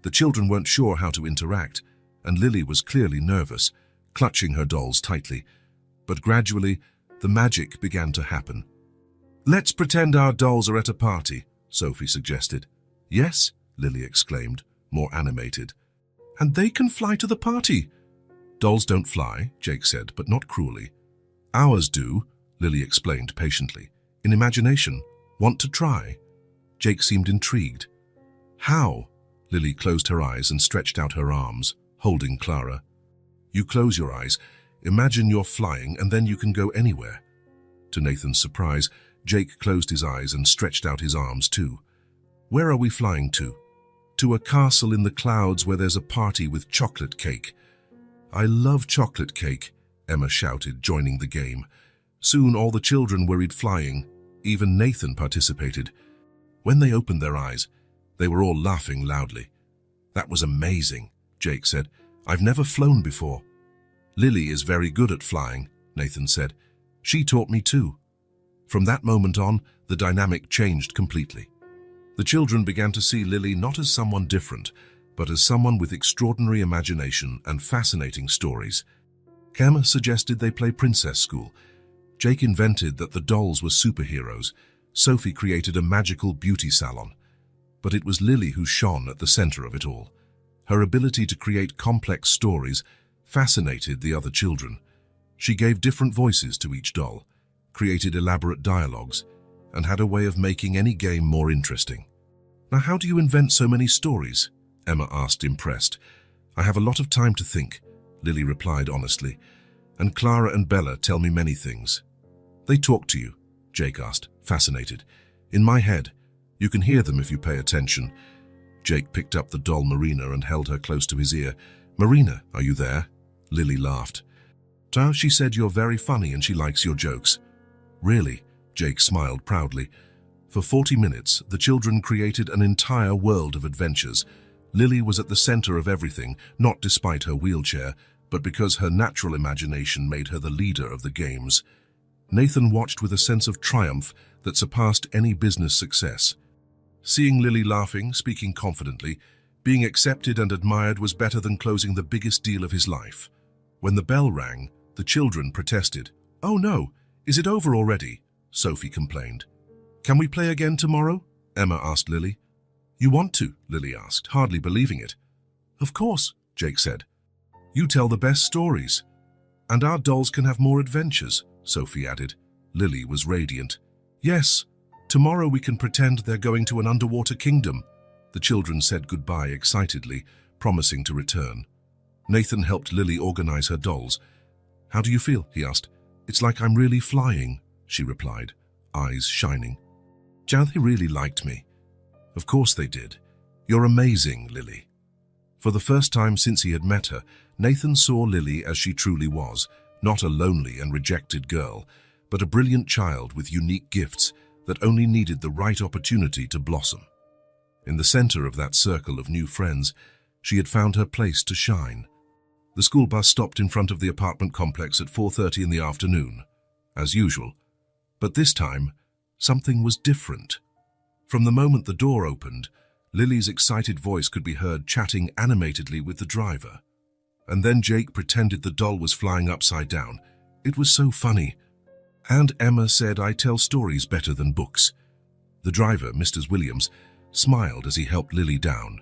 The children weren't sure how to interact, and Lily was clearly nervous, clutching her dolls tightly. But gradually, the magic began to happen. "Let's pretend our dolls are at a party," Sophie suggested. "Yes," Lily exclaimed, more animated. "And they can fly to the party." "Dolls don't fly," Jake said, "but not cruelly." "Ours do," Lily explained patiently. "In imagination. Want to try?" Jake seemed intrigued. "How?" Lily closed her eyes and stretched out her arms, holding Clara. "You close your eyes, imagine you're flying, and then you can go anywhere." To Nathan's surprise, Jake closed his eyes and stretched out his arms too. "Where are we flying to?" "To a castle in the clouds where there's a party with chocolate cake." "I love chocolate cake," Emma shouted, joining the game. Soon all the children worried flying. Even Nathan participated. When they opened their eyes, they were all laughing loudly. "That was amazing," Jake said. "I've never flown before." "Lily is very good at flying," Nathan said. "She taught me too." From that moment on, the dynamic changed completely. The children began to see Lily not as someone different, but as someone with extraordinary imagination and fascinating stories. Emma suggested they play Princess School. Jake invented that the dolls were superheroes. Sophie created a magical beauty salon. But it was Lily who shone at the center of it all. Her ability to create complex stories fascinated the other children. She gave different voices to each doll, created elaborate dialogues, and had a way of making any game more interesting. "Now, how do you invent so many stories?" Emma asked, impressed. "I have a lot of time to think," Lily replied honestly, "and Clara and Bella tell me many things." "They talk to you?" Jake asked, fascinated. "In my head. You can hear them if you pay attention." Jake picked up the doll Marina and held her close to his ear. "Marina, are you there?" Lily laughed. "She said you're very funny and she likes your jokes." "Really?" Jake smiled proudly. For 40 minutes, the children created an entire world of adventures. Lily was at the center of everything, not despite her wheelchair, but because her natural imagination made her the leader of the games. Nathan watched with a sense of triumph that surpassed any business success. Seeing Lily laughing, speaking confidently, being accepted and admired was better than closing the biggest deal of his life. When the bell rang, the children protested. "Oh no, is it over already?" Sophie complained. "Can we play again tomorrow?" Emma asked Lily. "You want to?" Lily asked, hardly believing it. "Of course," Jake said. "You tell the best stories. And our dolls can have more adventures," Sophie added. Lily was radiant. "Yes, tomorrow we can pretend they're going to an underwater kingdom." The children said goodbye excitedly, promising to return. Nathan helped Lily organize her dolls. "How do you feel?" he asked. "It's like I'm really flying," she replied, eyes shining. "They really liked me." "Of course they did. You're amazing, Lily." For the first time since he had met her, Nathan saw Lily as she truly was, not a lonely and rejected girl, but a brilliant child with unique gifts that only needed the right opportunity to blossom. In the center of that circle of new friends, she had found her place to shine. The school bus stopped in front of the apartment complex at 4:30 in the afternoon, as usual. But this time, something was different. From the moment the door opened, Lily's excited voice could be heard chatting animatedly with the driver. And then Jake pretended the doll was flying upside down. It was so funny. And Emma said, "I tell stories better than books." The driver, Mr. Williams, smiled as he helped Lily down.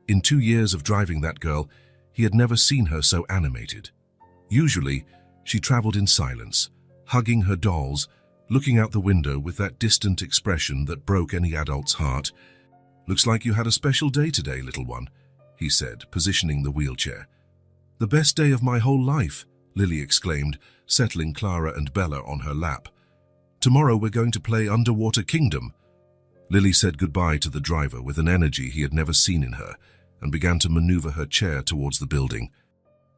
In 2 years of driving that girl, he had never seen her so animated. Usually, she traveled in silence, hugging her dolls, looking out the window with that distant expression that broke any adult's heart. "Looks like you had a special day today, little one," he said, positioning the wheelchair. "The best day of my whole life," Lily exclaimed, settling Clara and Bella on her lap. "Tomorrow we're going to play Underwater Kingdom." Lily said goodbye to the driver with an energy he had never seen in her and began to maneuver her chair towards the building.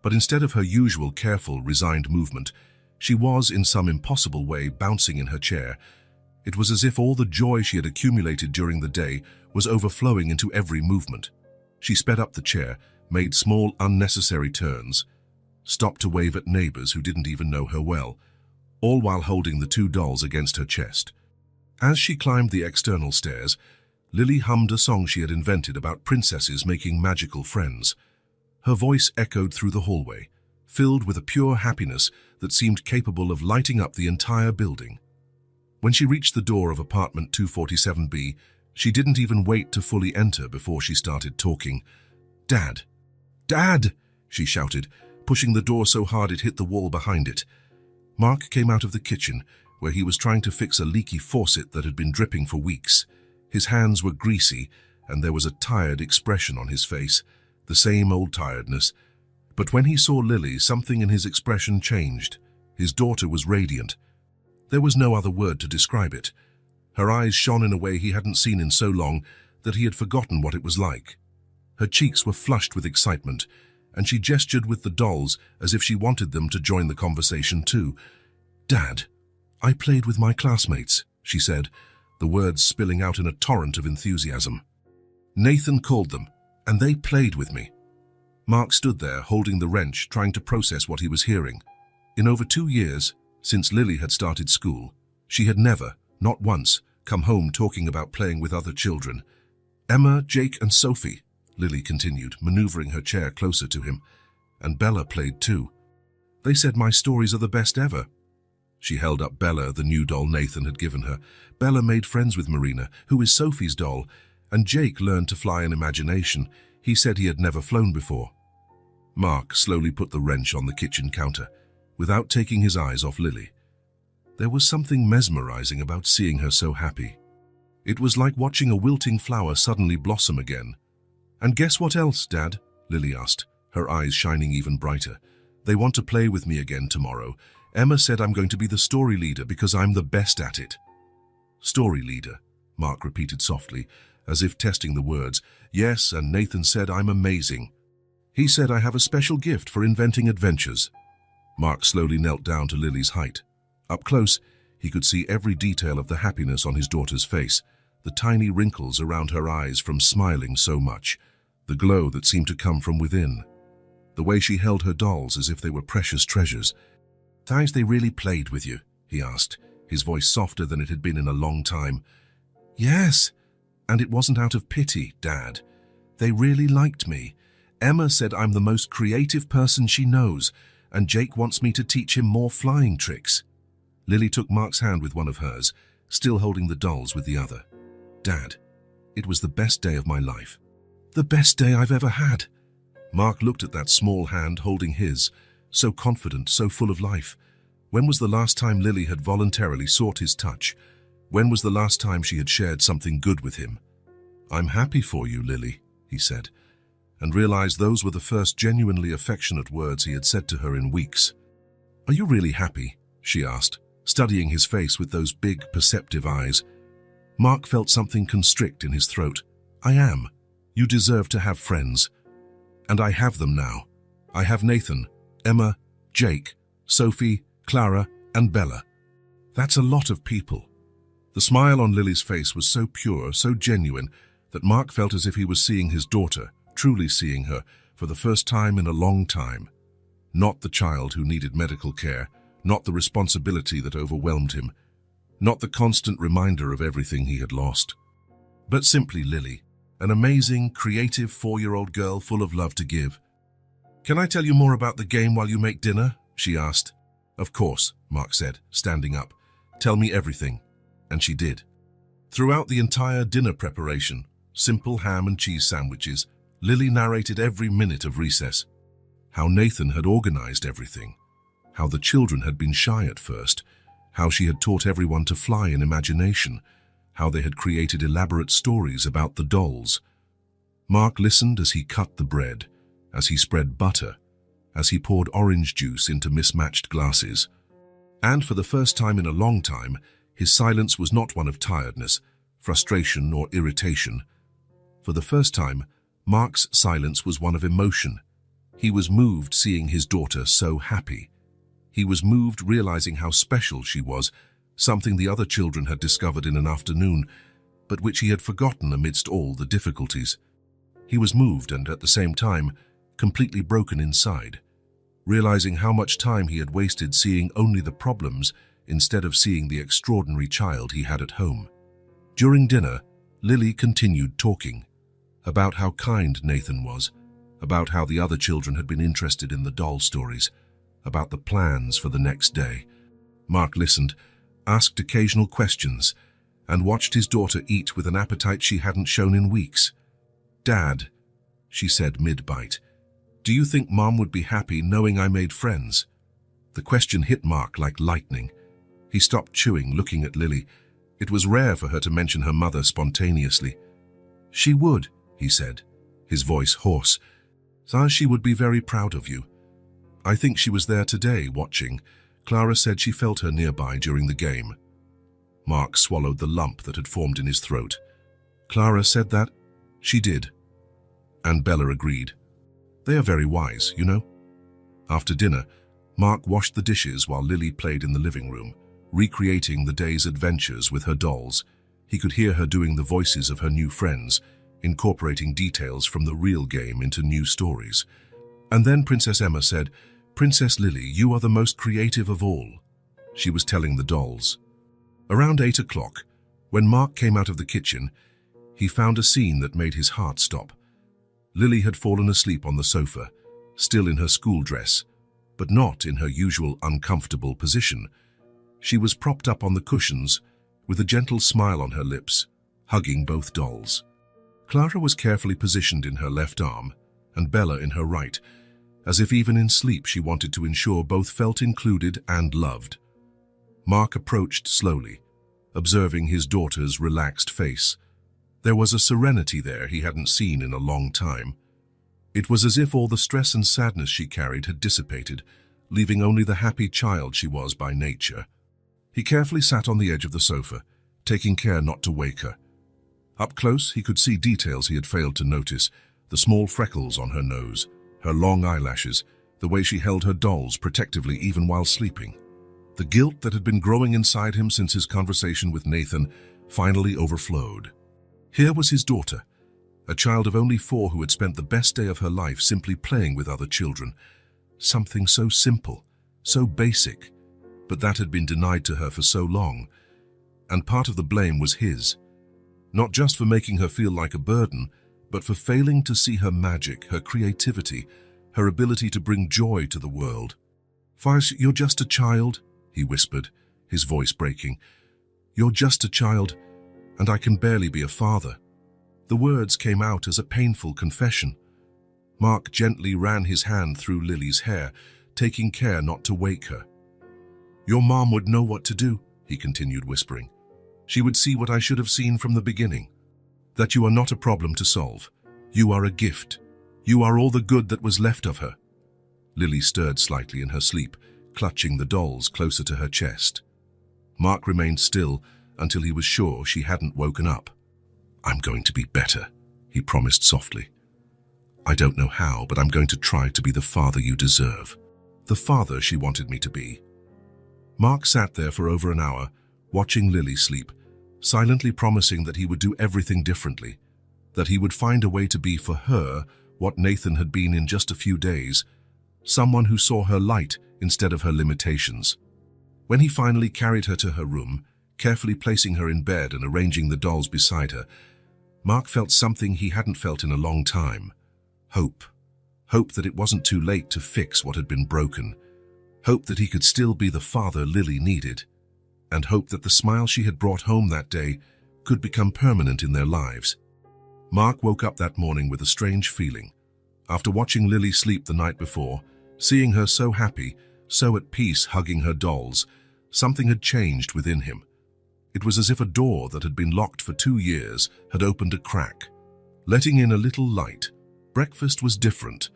But instead of her usual careful, resigned movement, she was, in some impossible way, bouncing in her chair. It was as if all the joy she had accumulated during the day was overflowing into every movement. She sped up the chair, made small, unnecessary turns, stopped to wave at neighbors who didn't even know her well, all while holding the two dolls against her chest. As she climbed the external stairs, Lily hummed a song she had invented about princesses making magical friends. Her voice echoed through the hallway, filled with a pure happiness that seemed capable of lighting up the entire building. When she reached the door of apartment 247B, she didn't even wait to fully enter before she started talking. "Dad! Dad!" she shouted, pushing the door so hard it hit the wall behind it. Mark came out of the kitchen, where he was trying to fix a leaky faucet that had been dripping for weeks. His hands were greasy, and there was a tired expression on his face, the same old tiredness. But when he saw Lily, something in his expression changed. His daughter was radiant. There was no other word to describe it. Her eyes shone in a way he hadn't seen in so long that he had forgotten what it was like. Her cheeks were flushed with excitement, and she gestured with the dolls as if she wanted them to join the conversation too. "Dad, I played with my classmates," she said, the words spilling out in a torrent of enthusiasm. "Nathan called them, and they played with me." Mark stood there, holding the wrench, trying to process what he was hearing. In over 2 years, since Lily had started school, she had never, not once, come home talking about playing with other children. "Emma, Jake, and Sophie," Lily continued, maneuvering her chair closer to him. "And Bella played too. They said my stories are the best ever." She held up Bella, the new doll Nathan had given her. "Bella made friends with Marina, who is Sophie's doll, and Jake learned to fly in imagination. He said he had never flown before." Mark slowly put the wrench on the kitchen counter, without taking his eyes off Lily. There was something mesmerizing about seeing her so happy. It was like watching a wilting flower suddenly blossom again. "And guess what else, Dad?" Lily asked, her eyes shining even brighter. "They want to play with me again tomorrow. Emma said I'm going to be the story leader because I'm the best at it." "Story leader," Mark repeated softly, as if testing the words. "Yes, and Nathan said I'm amazing. He said I have a special gift for inventing adventures." Mark slowly knelt down to Lily's height. Up close, he could see every detail of the happiness on his daughter's face, the tiny wrinkles around her eyes from smiling so much, the glow that seemed to come from within, the way she held her dolls as if they were precious treasures. "Guys, they really played with you?" he asked, his voice softer than it had been in a long time. "Yes, and it wasn't out of pity, Dad. They really liked me. Emma said I'm the most creative person she knows, and Jake wants me to teach him more flying tricks." Lily took Mark's hand with one of hers, still holding the dolls with the other. "Dad, it was the best day of my life. The best day I've ever had." Mark looked at that small hand holding his, so confident, so full of life. When was the last time Lily had voluntarily sought his touch? When was the last time she had shared something good with him? "I'm happy for you, Lily," he said, and realized those were the first genuinely affectionate words he had said to her in weeks. "Are you really happy?" she asked, studying his face with those big, perceptive eyes. Mark felt something constrict in his throat. "I am. You deserve to have friends. And I have them now. I have Nathan, Emma, Jake, Sophie, Clara, and Bella. That's a lot of people." The smile on Lily's face was so pure, so genuine, that Mark felt as if he was seeing his daughter, truly seeing her, for the first time in a long time. Not the child who needed medical care, not the responsibility that overwhelmed him, not the constant reminder of everything he had lost, but simply Lily, an amazing, creative 4-year-old girl full of love to give. "Can I tell you more about the game while you make dinner?" she asked. "Of course," Mark said, standing up. "Tell me everything." And she did. Throughout the entire dinner preparation, simple ham and cheese sandwiches, Lily narrated every minute of recess. How Nathan had organized everything, how the children had been shy at first, how she had taught everyone to fly in imagination, how they had created elaborate stories about the dolls. Mark listened as he cut the bread, as he spread butter, as he poured orange juice into mismatched glasses. And for the first time in a long time, his silence was not one of tiredness, frustration, or irritation. For the first time, Mark's silence was one of emotion. He was moved seeing his daughter so happy. He was moved realizing how special she was, something the other children had discovered in an afternoon, but which he had forgotten amidst all the difficulties. He was moved and, at the same time, completely broken inside, realizing how much time he had wasted seeing only the problems instead of seeing the extraordinary child he had at home. During dinner, Lily continued talking about how kind Nathan was, about how the other children had been interested in the doll stories, about the plans for the next day. Mark listened, asked occasional questions, and watched his daughter eat with an appetite she hadn't shown in weeks. "Dad," she said mid-bite, "do you think Mom would be happy knowing I made friends?" The question hit Mark like lightning. He stopped chewing, looking at Lily. It was rare for her to mention her mother spontaneously. "She would," he said, his voice hoarse. "She would be very proud of you. I think she was there today, watching. Clara said she felt her nearby during the game." Mark swallowed the lump that had formed in his throat. "Clara said that?" "She did." And Bella agreed. "They are very wise, you know." After dinner, Mark washed the dishes while Lily played in the living room, recreating the day's adventures with her dolls. He could hear her doing the voices of her new friends, incorporating details from the real game into new stories. And then Princess Emma said, "Princess Lily, you are the most creative of all," she was telling the dolls. Around 8 o'clock, when Mark came out of the kitchen, he found a scene that made his heart stop. Lily had fallen asleep on the sofa, still in her school dress, but not in her usual uncomfortable position. She was propped up on the cushions, with a gentle smile on her lips, hugging both dolls. Clara was carefully positioned in her left arm, and Bella in her right, as if even in sleep she wanted to ensure both felt included and loved. Mark approached slowly, observing his daughter's relaxed face. There was a serenity there he hadn't seen in a long time. It was as if all the stress and sadness she carried had dissipated, leaving only the happy child she was by nature. He carefully sat on the edge of the sofa, taking care not to wake her. Up close, he could see details he had failed to notice, the small freckles on her nose, her long eyelashes, the way she held her dolls protectively even while sleeping. The guilt that had been growing inside him since his conversation with Nathan finally overflowed. Here was his daughter, a child of only 4 who had spent the best day of her life simply playing with other children. Something so simple, so basic, but that had been denied to her for so long. And part of the blame was his. Not just for making her feel like a burden, but for failing to see her magic, her creativity, her ability to bring joy to the world. "Faiz, you're just a child," he whispered, his voice breaking. "You're just a child, and I can barely be a father." The words came out as a painful confession. Mark gently ran his hand through Lily's hair, taking care not to wake her. "Your mom would know what to do," he continued whispering. "She would see what I should have seen from the beginning. That you are not a problem to solve. You are a gift. You are all the good that was left of her." Lily stirred slightly in her sleep, clutching the dolls closer to her chest. Mark remained still until he was sure she hadn't woken up. "I'm going to be better," he promised softly. "I don't know how, but I'm going to try to be the father you deserve. The father she wanted me to be." Mark sat there for over an hour, watching Lily sleep, silently promising that he would do everything differently, that he would find a way to be for her what Nathan had been in just a few days, someone who saw her light instead of her limitations. When he finally carried her to her room, carefully placing her in bed and arranging the dolls beside her, Mark felt something he hadn't felt in a long time. Hope. Hope that it wasn't too late to fix what had been broken. Hope that he could still be the father Lily needed. And hope that the smile she had brought home that day could become permanent in their lives. Mark woke up that morning with a strange feeling. After watching Lily sleep the night before, seeing her so happy, so at peace hugging her dolls, something had changed within him. It was as if a door that had been locked for 2 years had opened a crack. letting in a little light. Breakfast was different.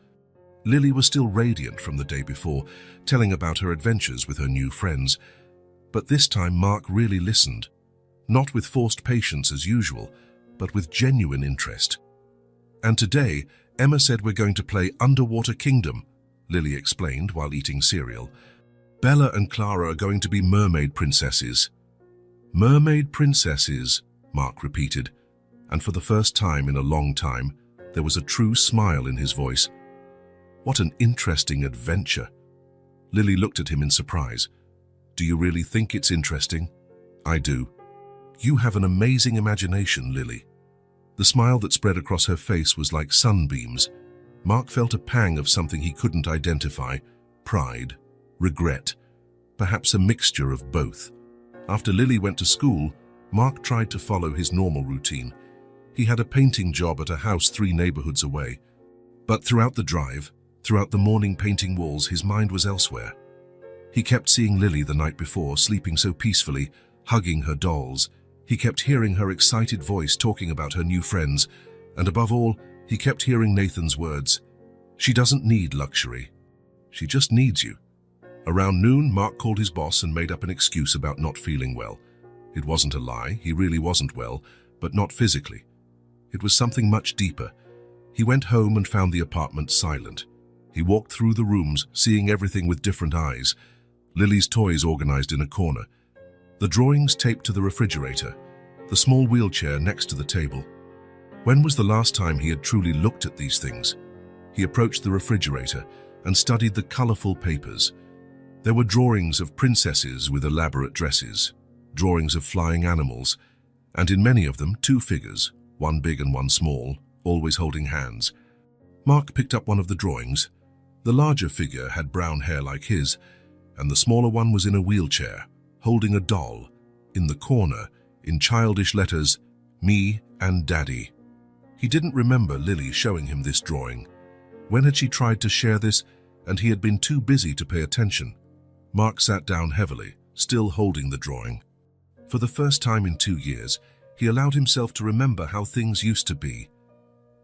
Lily was still radiant from the day before, telling about her adventures with her new friends. But this time Mark really listened, not with forced patience as usual, but with genuine interest. "And today, Emma said we're going to play Underwater Kingdom," Lily explained while eating cereal. "Bella and Clara are going to be mermaid princesses." "Mermaid princesses," Mark repeated, and for the first time in a long time, there was a true smile in his voice. "What an interesting adventure." Lily looked at him in surprise. "Do you really think it's interesting?" "I do." "You have an amazing imagination, Lily." The smile that spread across her face was like sunbeams. Mark felt a pang of something he couldn't identify: pride, regret, perhaps a mixture of both. After Lily went to school, Mark tried to follow his normal routine. He had a painting job at a house 3 neighborhoods away. But throughout the drive, throughout the morning painting walls, his mind was elsewhere. He kept seeing Lily the night before, sleeping so peacefully, hugging her dolls. He kept hearing her excited voice talking about her new friends, and above all, he kept hearing Nathan's words, "She doesn't need luxury. She just needs you." Around noon, Mark called his boss and made up an excuse about not feeling well. It wasn't a lie, he really wasn't well, but not physically. It was something much deeper. He went home and found the apartment silent. He walked through the rooms, seeing everything with different eyes. Lily's toys organized in a corner, the drawings taped to the refrigerator, the small wheelchair next to the table. When was the last time he had truly looked at these things? He approached the refrigerator and studied the colorful papers. There were drawings of princesses with elaborate dresses, drawings of flying animals, and in many of them 2 figures, one big and one small, always holding hands. Mark picked up one of the drawings. The larger figure had brown hair like his, and the smaller one was in a wheelchair, holding a doll. In the corner, in childish letters, "Me and Daddy." He didn't remember Lily showing him this drawing. When had she tried to share this, and he had been too busy to pay attention? Mark sat down heavily, still holding the drawing. For the first time in 2 years, he allowed himself to remember how things used to be.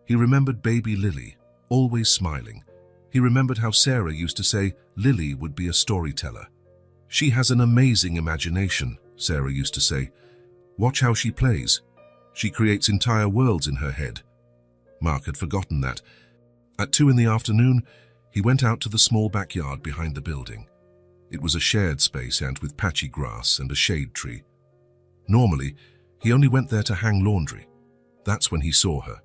He remembered baby Lily, always smiling. He remembered how Sarah used to say Lily would be a storyteller. "She has an amazing imagination," Sarah used to say. "Watch how she plays. She creates entire worlds in her head." Mark had forgotten that. At 2 in the afternoon, he went out to the small backyard behind the building. It was a shared space and with patchy grass and a shade tree. Normally, he only went there to hang laundry. That's when he saw her.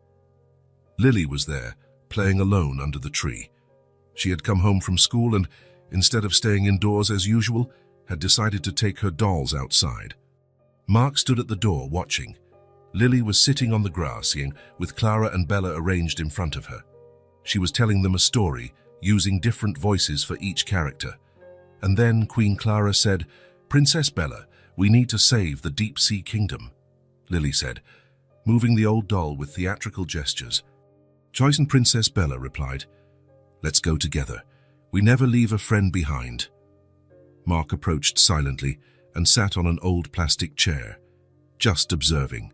Lily was there, playing alone under the tree. She had come home from school and, instead of staying indoors as usual, had decided to take her dolls outside. Mark stood at the door watching. Lily was sitting on the grass, with Clara and Bella arranged in front of her. She was telling them a story, using different voices for each character. And then Queen Clara said, "Princess Bella, we need to save the deep-sea kingdom," Lily said, moving the old doll with theatrical gestures. Joyce and Princess Bella replied, "Let's go together. We never leave a friend behind." Mark approached silently and sat on an old plastic chair, just observing.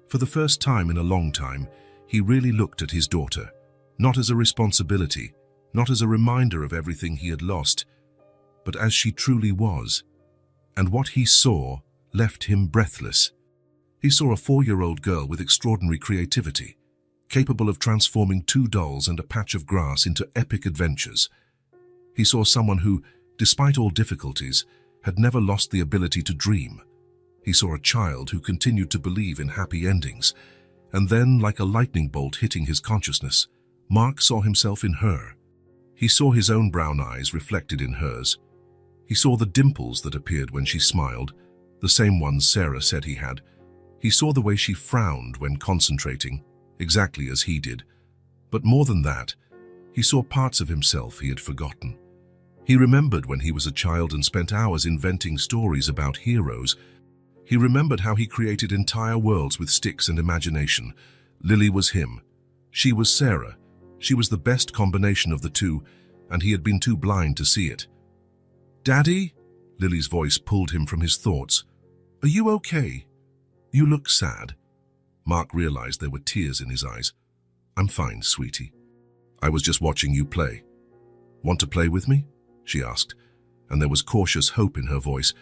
For the first time in a long time, he really looked at his daughter, not as a responsibility, not as a reminder of everything he had lost, but as she truly was. And what he saw left him breathless. He saw a 4-year-old girl with extraordinary creativity, capable of transforming 2 dolls and a patch of grass into epic adventures. He saw someone who, despite all difficulties, had never lost the ability to dream. He saw a child who continued to believe in happy endings. And then, like a lightning bolt hitting his consciousness, Mark saw himself in her. He saw his own brown eyes reflected in hers. He saw the dimples that appeared when she smiled, the same ones Sarah said he had. He saw the way she frowned when concentrating, exactly as he did. But more than that, he saw parts of himself he had forgotten. He remembered when he was a child and spent hours inventing stories about heroes. He remembered how he created entire worlds with sticks and imagination. Lily was him. She was Sarah. She was the best combination of the two, and he had been too blind to see it. "Daddy?" Lily's voice pulled him from his thoughts. "Are you okay? You look sad." Mark realized there were tears in his eyes. I'm fine, sweetie. I was just watching you play. Want to play with me? She asked, and there was cautious hope in her voice.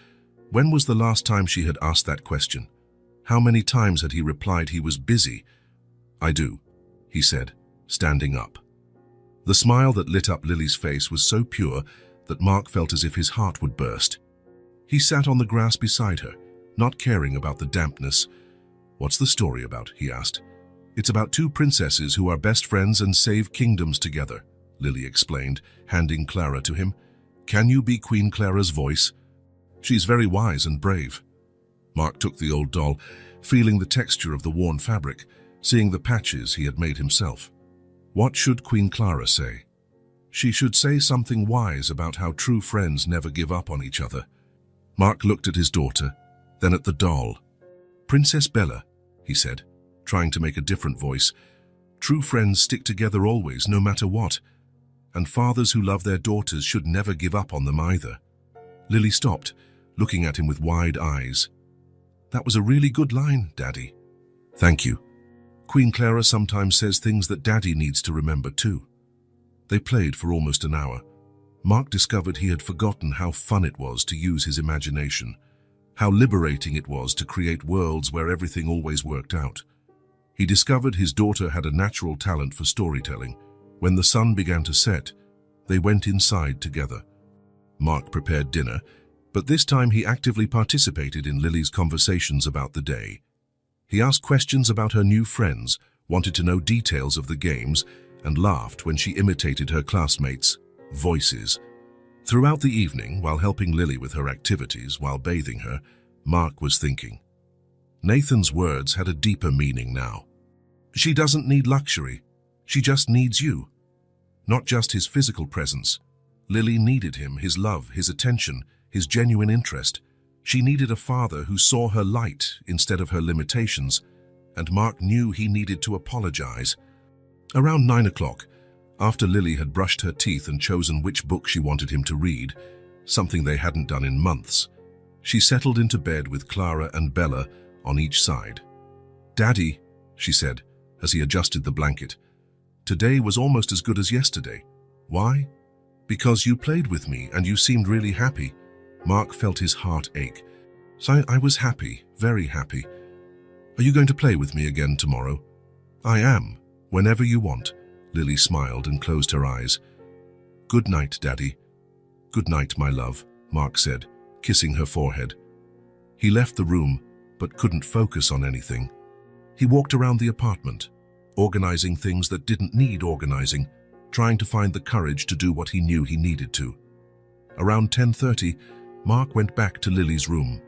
When was the last time she had asked that question? How many times had he replied he was busy? I do, he said, standing up. The smile that lit up Lily's face was so pure that Mark felt as if his heart would burst. He sat on the grass beside her, not caring about the dampness. What's the story about? He asked. It's about two princesses who are best friends and save kingdoms together, Lily explained, handing Clara to him. Can you be Queen Clara's voice? She's very wise and brave. Mark took the old doll, feeling the texture of the worn fabric, seeing the patches he had made himself. What should Queen Clara say? She should say something wise about how true friends never give up on each other. Mark looked at his daughter, then at the doll. Princess Bella, he said, trying to make a different voice. True friends stick together always, no matter what. And fathers who love their daughters should never give up on them either. Lily stopped, looking at him with wide eyes. That was a really good line, Daddy. Thank you. Queen Clara sometimes says things that Daddy needs to remember too. They played for almost an hour. Mark discovered he had forgotten how fun it was to use his imagination, how liberating it was to create worlds where everything always worked out. He discovered his daughter had a natural talent for storytelling. When the sun began to set, they went inside together. Mark prepared dinner, but this time he actively participated in Lily's conversations about the day. He asked questions about her new friends, wanted to know details of the games, and laughed when she imitated her classmates' voices. Throughout the evening, while helping Lily with her activities while bathing her, Mark was thinking. Nathan's words had a deeper meaning now. She doesn't need luxury. She just needs you. Not just his physical presence. Lily needed him, his love, his attention, his genuine interest. She needed a father who saw her light instead of her limitations, and Mark knew he needed to apologize. Around 9 o'clock, after Lily had brushed her teeth and chosen which book she wanted him to read, something they hadn't done in months, she settled into bed with Clara and Bella on each side. Daddy, she said, as he adjusted the blanket, today was almost as good as yesterday. Why? Because you played with me and you seemed really happy. Mark felt his heart ache. So I was happy, very happy. Are you going to play with me again tomorrow? I am, whenever you want. Lily smiled and closed her eyes. Good night, Daddy. Good night, my love, Mark said, kissing her forehead. He left the room, but couldn't focus on anything. He walked around the apartment, organizing things that didn't need organizing, trying to find the courage to do what he knew he needed to. Around 10:30, Mark went back to Lily's room.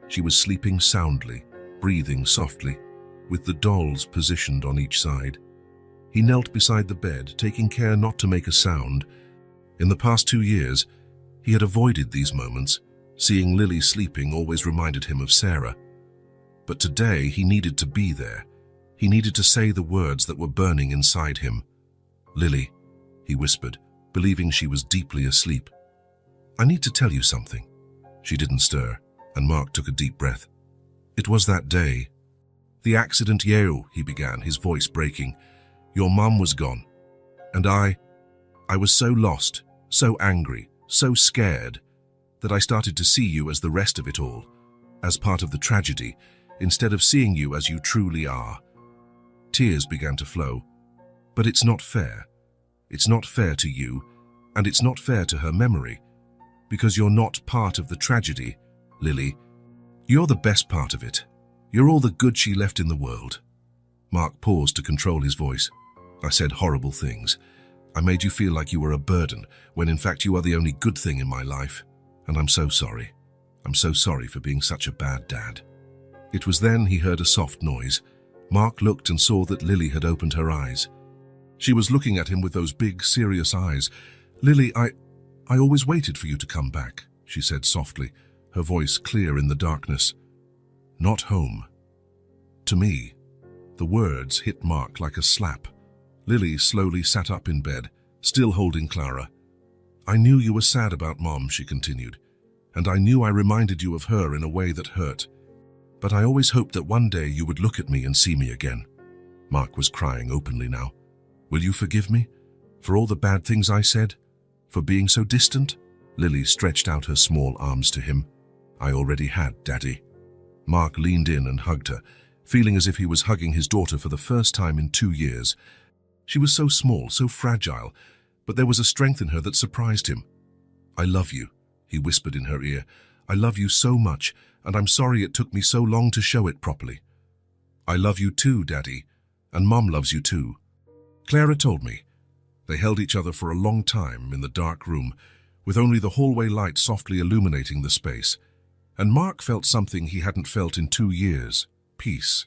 She was sleeping soundly, breathing softly, with the dolls positioned on each side. He knelt beside the bed, taking care not to make a sound. In the past 2 years, he had avoided these moments. Seeing Lily sleeping always reminded him of Sarah. But today he needed to be there. He needed to say the words that were burning inside him. Lily, he whispered, believing she was deeply asleep. I need to tell you something. She didn't stir, and Mark took a deep breath. It was that day. The accident, he began, his voice breaking. Your mum was gone. And I was so lost, so angry, so scared, that I started to see you as the rest of it all, as part of the tragedy, instead of seeing you as you truly are. Tears began to flow. But it's not fair. It's not fair to you, and it's not fair to her memory, because you're not part of the tragedy, Lily. You're the best part of it. You're all the good she left in the world. Mark paused to control his voice. I said horrible things. I made you feel like you were a burden, when in fact you are the only good thing in my life. And I'm so sorry. I'm so sorry for being such a bad dad. It was then he heard a soft noise. Mark looked and saw that Lily had opened her eyes. She was looking at him with those big, serious eyes. Lily, I always waited for you to come back, she said softly, her voice clear in the darkness. Not home. To me. The words hit Mark like a slap. Lily slowly sat up in bed, still holding Clara. I knew you were sad about Mom, she continued, and I knew I reminded you of her in a way that hurt. But I always hoped that one day you would look at me and see me again. Mark was crying openly now. Will you forgive me? For all the bad things I said? For being so distant? Lily stretched out her small arms to him. I already had, Daddy. Mark leaned in and hugged her, feeling as if he was hugging his daughter for the first time in 2 years. She was so small, so fragile, but there was a strength in her that surprised him. I love you, he whispered in her ear. I love you so much, and I'm sorry it took me so long to show it properly. I love you too, Daddy, and Mom loves you too. Clara told me. They held each other for a long time in the dark room, with only the hallway light softly illuminating the space. And Mark felt something he hadn't felt in 2 years: peace.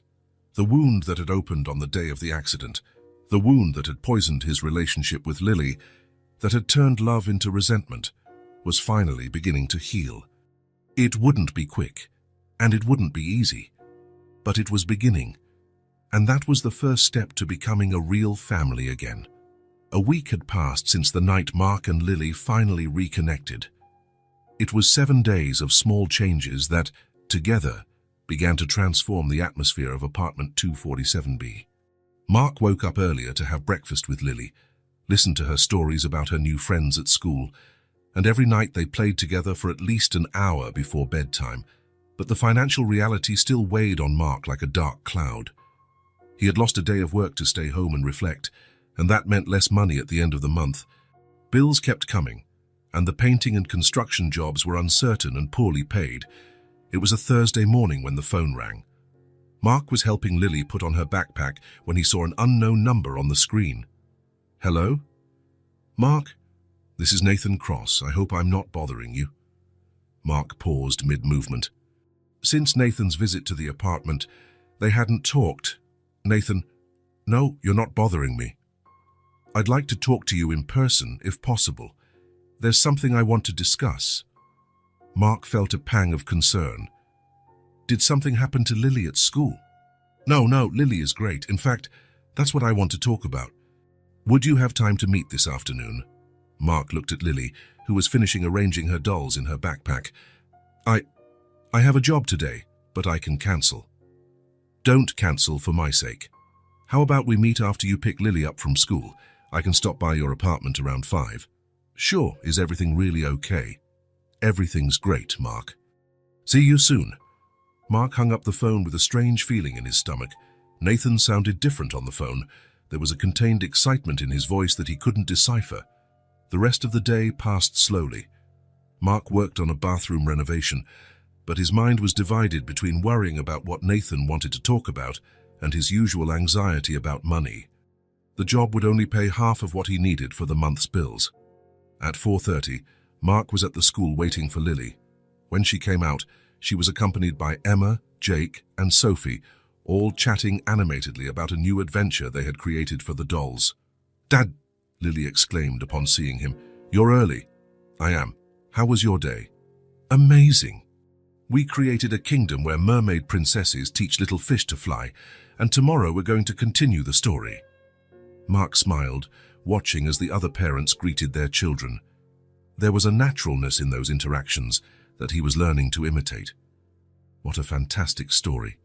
The wound that had opened on the day of the accident, the wound that had poisoned his relationship with Lily, that had turned love into resentment, was finally beginning to heal. It wouldn't be quick, and it wouldn't be easy, but it was beginning, and that was the first step to becoming a real family again. A week had passed since the night Mark and Lily finally reconnected. It was 7 days of small changes that, together, began to transform the atmosphere of apartment 247B. Mark woke up earlier to have breakfast with Lily, listened to her stories about her new friends at school, and every night they played together for at least an hour before bedtime. But the financial reality still weighed on Mark like a dark cloud. He had lost a day of work to stay home and reflect, and that meant less money at the end of the month. Bills kept coming, and the painting and construction jobs were uncertain and poorly paid. It was a Thursday morning when the phone rang. Mark was helping Lily put on her backpack when he saw an unknown number on the screen. Hello? Mark? This is Nathan Cross. I hope I'm not bothering you. Mark paused mid-movement. Since Nathan's visit to the apartment, they hadn't talked. Nathan, no, you're not bothering me. I'd like to talk to you in person, if possible. There's something I want to discuss. Mark felt a pang of concern. Did something happen to Lily at school? No, Lily is great. In fact, that's what I want to talk about. Would you have time to meet this afternoon? Mark looked at Lily, who was finishing arranging her dolls in her backpack. I have a job today, but I can cancel. Don't cancel for my sake. How about we meet after you pick Lily up from school? I can stop by your apartment around 5. Sure, is everything really okay? Everything's great, Mark. See you soon. Mark hung up the phone with a strange feeling in his stomach. Nathan sounded different on the phone. There was a contained excitement in his voice that he couldn't decipher. The rest of the day passed slowly. Mark worked on a bathroom renovation, but his mind was divided between worrying about what Nathan wanted to talk about and his usual anxiety about money. The job would only pay half of what he needed for the month's bills. At 4:30, Mark was at the school waiting for Lily. When she came out, she was accompanied by Emma, Jake, and Sophie, all chatting animatedly about a new adventure they had created for the dolls. Dad, Lily exclaimed upon seeing him. You're early. I am. How was your day? Amazing. We created a kingdom where mermaid princesses teach little fish to fly, and tomorrow we're going to continue the story. Mark smiled, watching as the other parents greeted their children. There was a naturalness in those interactions that he was learning to imitate. What a fantastic story.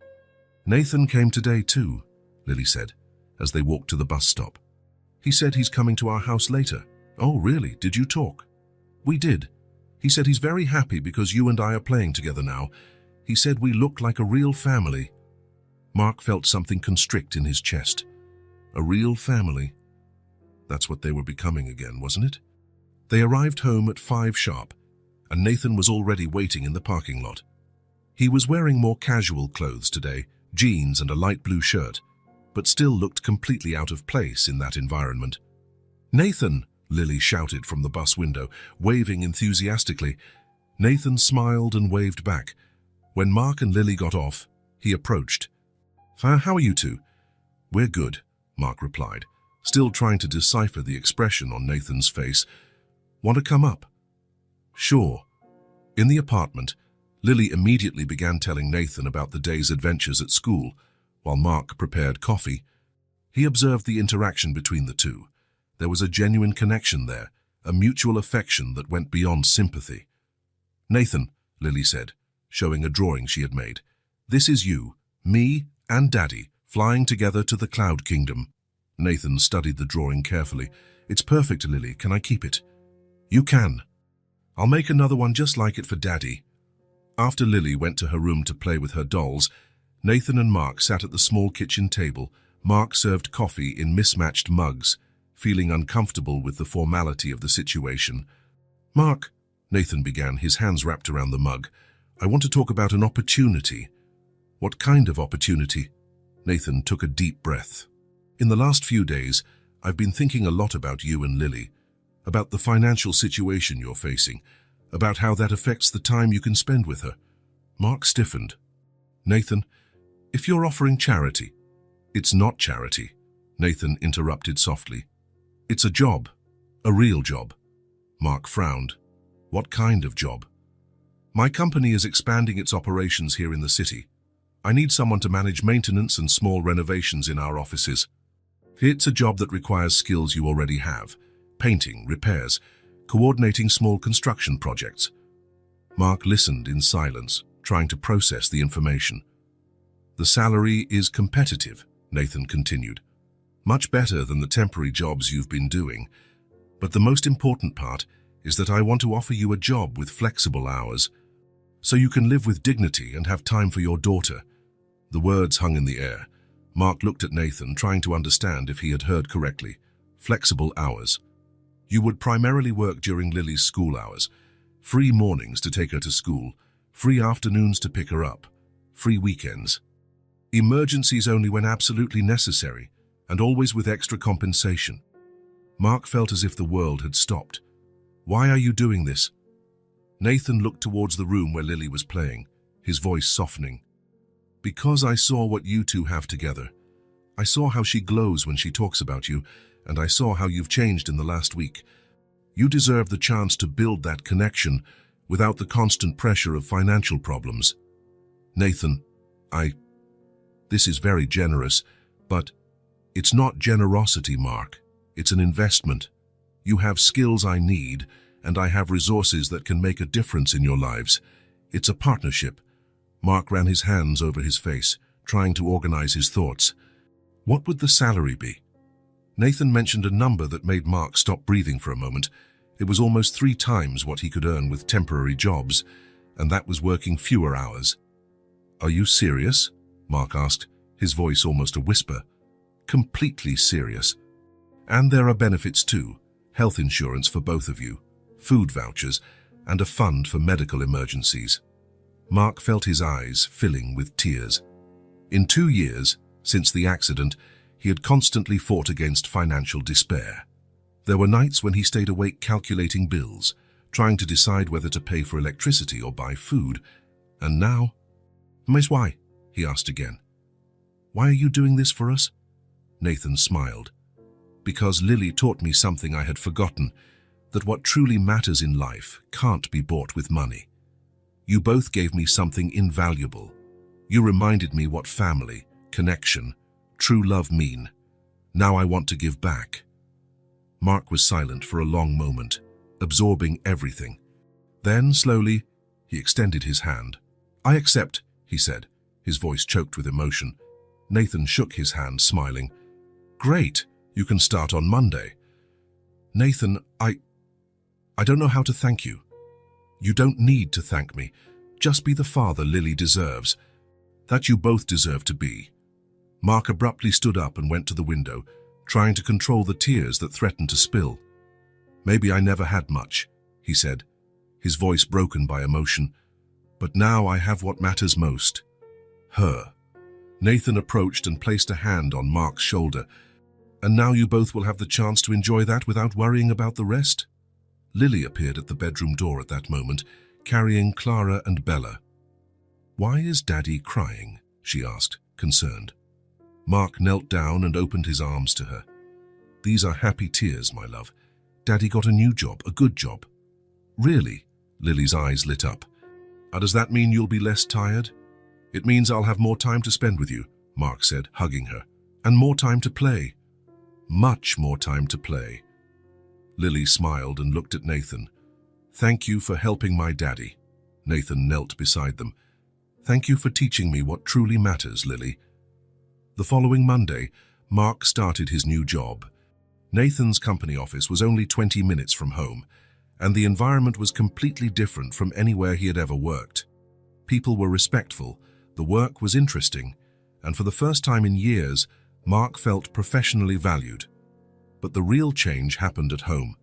Nathan came today too, Lily said, as they walked to the bus stop. He said he's coming to our house later. Oh, really? Did you talk? We did. He said he's very happy because you and I are playing together now. He said we look like a real family. Mark felt something constrict in his chest. A real family. That's what they were becoming again, wasn't it? They arrived home at 5 sharp, and Nathan was already waiting in the parking lot. He was wearing more casual clothes today, jeans and a light blue shirt, but still looked completely out of place in that environment. Nathan, Lily shouted from the bus window, waving enthusiastically. Nathan smiled and waved back. When Mark and Lily got off, he approached. How are you two? We're good, Mark replied, still trying to decipher the expression on Nathan's face. Want to come up? Sure. In the apartment, Lily immediately began telling Nathan about the day's adventures at school, while Mark prepared coffee. He observed the interaction between the two. There was a genuine connection there, a mutual affection that went beyond sympathy. Nathan, Lily said, showing a drawing she had made. This is you, me, and Daddy, flying together to the Cloud Kingdom. Nathan studied the drawing carefully. It's perfect, Lily. Can I keep it? You can. I'll make another one just like it for Daddy. After Lily went to her room to play with her dolls, Nathan and Mark sat at the small kitchen table. Mark served coffee in mismatched mugs, feeling uncomfortable with the formality of the situation. Mark, Nathan began, his hands wrapped around the mug, I want to talk about an opportunity. What kind of opportunity? Nathan took a deep breath. In the last few days, I've been thinking a lot about you and Lily, about the financial situation you're facing, about how that affects the time you can spend with her. Mark stiffened. Nathan, if you're offering charity, it's not charity, Nathan interrupted softly. It's a job, a real job. Mark frowned. What kind of job? My company is expanding its operations here in the city. I need someone to manage maintenance and small renovations in our offices. It's a job that requires skills you already have: painting, repairs, coordinating small construction projects. Mark listened in silence, trying to process the information. The salary is competitive, Nathan continued. Much better than the temporary jobs you've been doing. But the most important part is that I want to offer you a job with flexible hours, so you can live with dignity and have time for your daughter. The words hung in the air. Mark looked at Nathan, trying to understand if he had heard correctly. Flexible hours. You would primarily work during Lily's school hours. Free mornings to take her to school, free afternoons to pick her up, free weekends. Emergencies only when absolutely necessary, and always with extra compensation. Mark felt as if the world had stopped. Why are you doing this? Nathan looked towards the room where Lily was playing, his voice softening. Because I saw what you two have together. I saw how she glows when she talks about you, and I saw how you've changed in the last week. You deserve the chance to build that connection without the constant pressure of financial problems. Nathan, this is very generous, but it's not generosity, Mark. It's an investment. You have skills I need, and I have resources that can make a difference in your lives. It's a partnership. Mark ran his hands over his face, trying to organize his thoughts. What would the salary be? Nathan mentioned a number that made Mark stop breathing for a moment. It was almost 3 times what he could earn with temporary jobs, and that was working fewer hours. Are you serious? Mark asked, his voice almost a whisper. Completely serious. And there are benefits too. Health insurance for both of you, food vouchers, and a fund for medical emergencies. Mark felt his eyes filling with tears. In 2 years, since the accident, he had constantly fought against financial despair. There were nights when he stayed awake calculating bills, trying to decide whether to pay for electricity or buy food. And now? Miss, why? He asked again. Why are you doing this for us? Nathan smiled. Because Lily taught me something I had forgotten, that what truly matters in life can't be bought with money. You both gave me something invaluable. You reminded me what family, connection, true love mean. Now I want to give back. Mark was silent for a long moment, absorbing everything. Then, slowly, he extended his hand. I accept, he said, his voice choked with emotion. Nathan shook his hand, smiling. Great, you can start on Monday. Nathan, I don't know how to thank you. You don't need to thank me. Just be the father Lily deserves. That you both deserve to be. Mark abruptly stood up and went to the window, trying to control the tears that threatened to spill. Maybe I never had much, he said, his voice broken by emotion. But now I have what matters most. Her. Nathan approached and placed a hand on Mark's shoulder. And now you both will have the chance to enjoy that without worrying about the rest? Lily appeared at the bedroom door at that moment, carrying Clara and Bella. Why is Daddy crying? She asked, concerned. Mark knelt down and opened his arms to her. These are happy tears, my love. Daddy got a new job, a good job. Really? Lily's eyes lit up. Does that mean you'll be less tired? It means I'll have more time to spend with you, Mark said, hugging her. And more time to play. Much more time to play. Lily smiled and looked at Nathan. Thank you for helping my daddy. Nathan knelt beside them. Thank you for teaching me what truly matters, Lily. The following Monday, Mark started his new job. Nathan's company office was only 20 minutes from home, and the environment was completely different from anywhere he had ever worked. People were respectful, the work was interesting, and for the first time in years, Mark felt professionally valued. But the real change happened at home.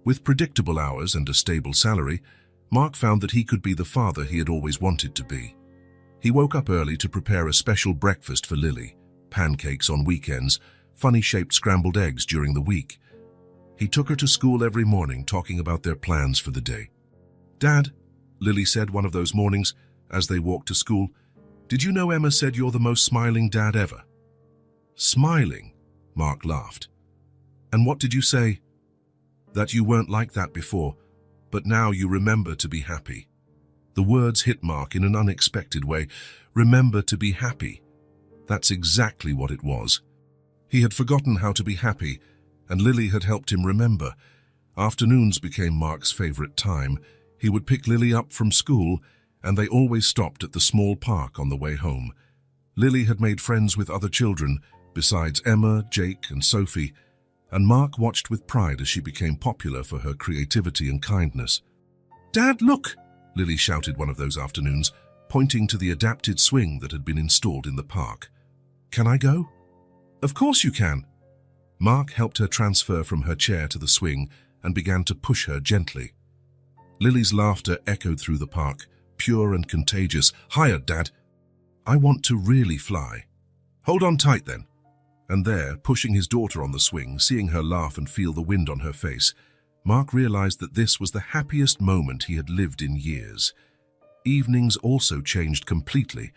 With predictable hours and a stable salary, Mark found that he could be the father he had always wanted to be. He woke up early to prepare a special breakfast for Lily, pancakes on weekends, funny-shaped scrambled eggs during the week. He took her to school every morning, talking about their plans for the day. "Dad," Lily said one of those mornings as they walked to school, "did you know Emma said you're the most smiling dad ever?" "Smiling?" Mark laughed. "And what did you say?" "That you weren't like that before, but now you remember to be happy." The words hit Mark in an unexpected way. Remember to be happy. That's exactly what it was. He had forgotten how to be happy, and Lily had helped him remember. Afternoons became Mark's favorite time. He would pick Lily up from school, and they always stopped at the small park on the way home. Lily had made friends with other children, besides Emma, Jake, and Sophie, and Mark watched with pride as she became popular for her creativity and kindness. "Dad, look!" Lily shouted one of those afternoons, pointing to the adapted swing that had been installed in the park. "Can I go?" "Of course you can." Mark helped her transfer from her chair to the swing and began to push her gently. Lily's laughter echoed through the park, pure and contagious. "Higher, Dad. I want to really fly." "Hold on tight then." And there, pushing his daughter on the swing, seeing her laugh and feel the wind on her face, Mark realized that this was the happiest moment he had lived in years. Evenings also changed completely.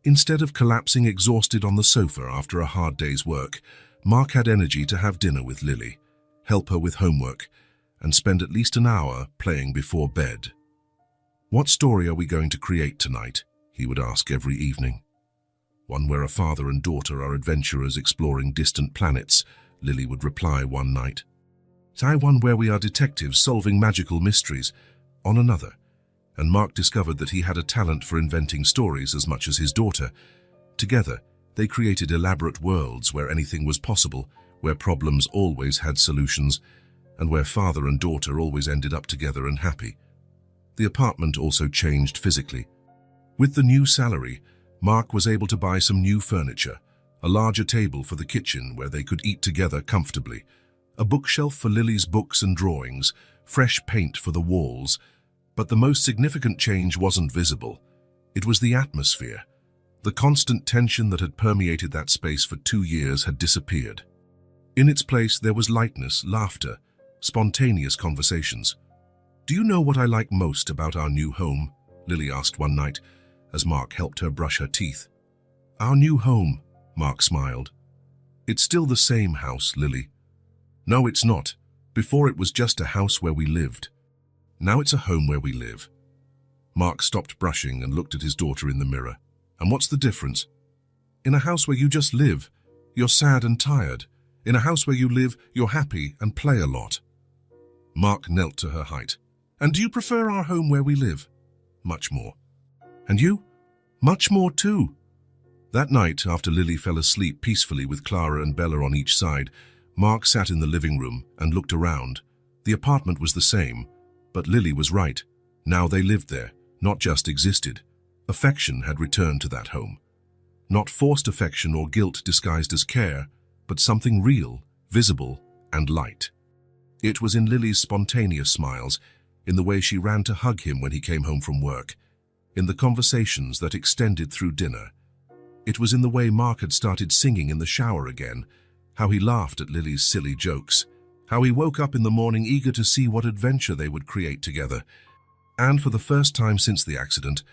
Instead of collapsing exhausted on the sofa after a hard day's work, Mark had energy to have dinner with Lily, help her with homework, and spend at least an hour playing before bed. "What story are we going to create tonight?" he would ask every evening. "One where a father and daughter are adventurers exploring distant planets," Lily would reply one night. "Try one where we are detectives solving magical mysteries." On another, and Mark discovered that he had a talent for inventing stories as much as his daughter. Together, they created elaborate worlds where anything was possible, where problems always had solutions, and where father and daughter always ended up together and happy. The apartment also changed physically. With the new salary, Mark was able to buy some new furniture, a larger table for the kitchen where they could eat together comfortably, a bookshelf for Lily's books and drawings, fresh paint for the walls. But the most significant change wasn't visible. It was the atmosphere. The constant tension that had permeated that space for 2 years had disappeared. In its place, there was lightness, laughter, spontaneous conversations. "Do you know what I like most about our new home?" Lily asked one night, as Mark helped her brush her teeth. "Our new home," Mark smiled. "It's still the same house, Lily." "No, it's not. Before it was just a house where we lived. Now it's a home where we live." Mark stopped brushing and looked at his daughter in the mirror. "And what's the difference?" "In a house where you just live, you're sad and tired. In a house where you live, you're happy and play a lot." Mark knelt to her height. "And do you prefer our home where we live?" "Much more." "And you?" "Much more too." That night, after Lily fell asleep peacefully with Clara and Bella on each side, Mark sat in the living room and looked around. The apartment was the same, but Lily was right. Now they lived there, not just existed. Affection had returned to that home. Not forced affection or guilt disguised as care, but something real, visible, and light. It was in Lily's spontaneous smiles, in the way she ran to hug him when he came home from work, in the conversations that extended through dinner. It was in the way Mark had started singing in the shower again, how he laughed at Lily's silly jokes, how he woke up in the morning eager to see what adventure they would create together. And for the first time since the accident,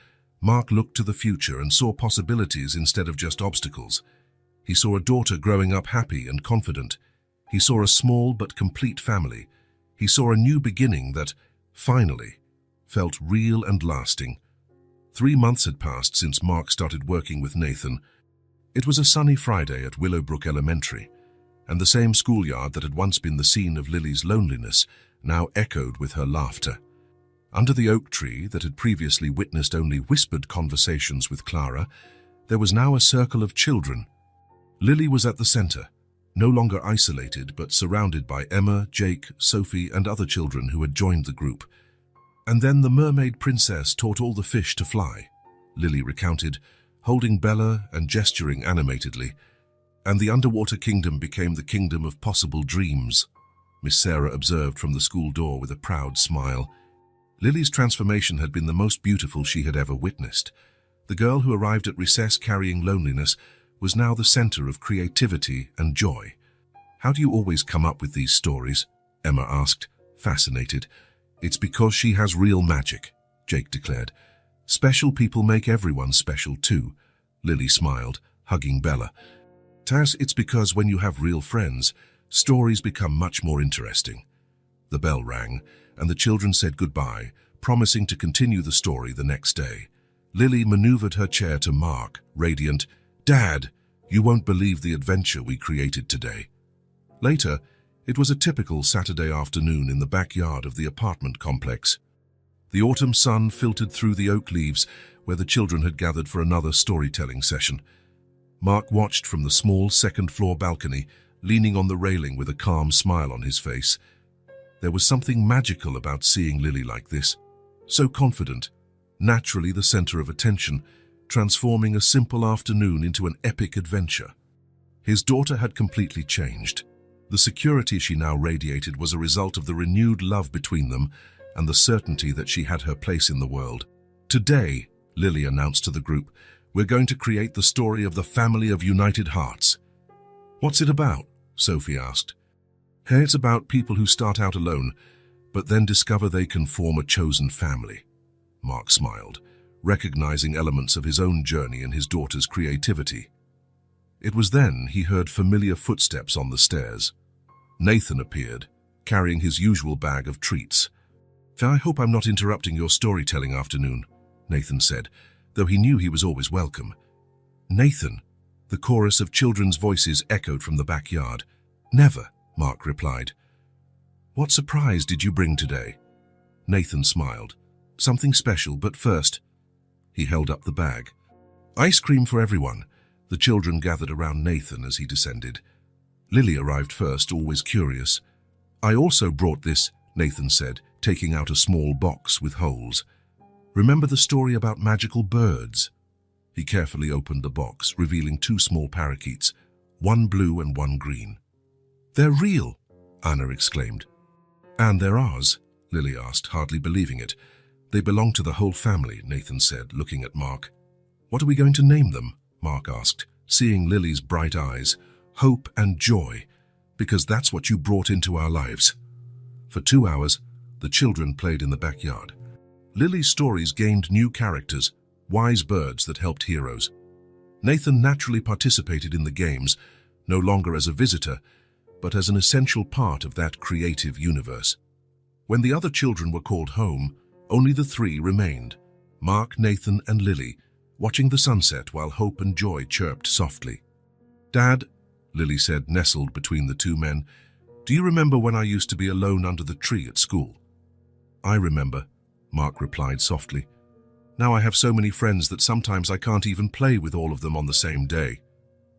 Mark looked to the future and saw possibilities instead of just obstacles. He saw a daughter growing up happy and confident. He saw a small but complete family. He saw a new beginning that, finally, felt real and lasting. 3 months had passed since Mark started working with Nathan. It was a sunny Friday at Willowbrook Elementary, and the same schoolyard that had once been the scene of Lily's loneliness now echoed with her laughter. Under the oak tree that had previously witnessed only whispered conversations with Clara, there was now a circle of children. Lily was at the center, no longer isolated but surrounded by Emma, Jake, Sophie and other children who had joined the group. And then the mermaid princess taught all the fish to fly, Lily recounted, holding Bella and gesturing animatedly. And the underwater kingdom became the kingdom of possible dreams, Miss Sarah observed from the school door with a proud smile. Lily's transformation had been the most beautiful she had ever witnessed. The girl who arrived at recess carrying loneliness was now the center of creativity and joy. "How do you always come up with these stories?" Emma asked, fascinated. "It's because she has real magic," Jake declared. "Special people make everyone special too," Lily smiled, hugging Bella. "Taz, it's because when you have real friends, stories become much more interesting." The bell rang, and the children said goodbye, promising to continue the story the next day. Lily maneuvered her chair to Mark, radiant. "Dad, you won't believe the adventure we created today." Later, it was a typical Saturday afternoon in the backyard of the apartment complex. The autumn sun filtered through the oak leaves where the children had gathered for another storytelling session. Mark watched from the small second-floor balcony, leaning on the railing with a calm smile on his face. There was something magical about seeing Lily like this, so confident, naturally the center of attention, transforming a simple afternoon into an epic adventure. His daughter had completely changed. The security she now radiated was a result of the renewed love between them and the certainty that she had her place in the world. "Today," Lily announced to the group, "we're going to create the story of the family of united hearts." "What's it about?" Sophie asked. "Hey, it's about people who start out alone, but then discover they can form a chosen family." Mark smiled, recognizing elements of his own journey in his daughter's creativity. It was then he heard familiar footsteps on the stairs. Nathan appeared, carrying his usual bag of treats. "I hope I'm not interrupting your storytelling afternoon," Nathan said, though he knew he was always welcome. "Nathan," the chorus of children's voices echoed from the backyard. "Never," Mark replied. "What surprise did you bring today?" Nathan smiled. "Something special, but first..." He held up the bag. "Ice cream for everyone." The children gathered around Nathan as he descended. Lily arrived first, always curious. "I also brought this," Nathan said, taking out a small box with holes. "Remember the story about magical birds?" He carefully opened the box, revealing 2 small parakeets, one blue and one green. "They're real!" Anna exclaimed. "And they're ours?" Lily asked, hardly believing it. "They belong to the whole family," Nathan said, looking at Mark. "What are we going to name them?" Mark asked, seeing Lily's bright eyes. "Hope and joy, because that's what you brought into our lives." For 2 hours, the children played in the backyard. Lily's stories gained new characters, wise birds that helped heroes. Nathan naturally participated in the games, no longer as a visitor, but as an essential part of that creative universe. When the other children were called home, only the 3 remained, Mark, Nathan and Lily, watching the sunset while Hope and Joy chirped softly. "Dad," Lily said, nestled between the 2 men, "do you remember when I used to be alone under the tree at school?" "I remember," Mark replied softly. "Now I have so many friends that sometimes I can't even play with all of them on the same day."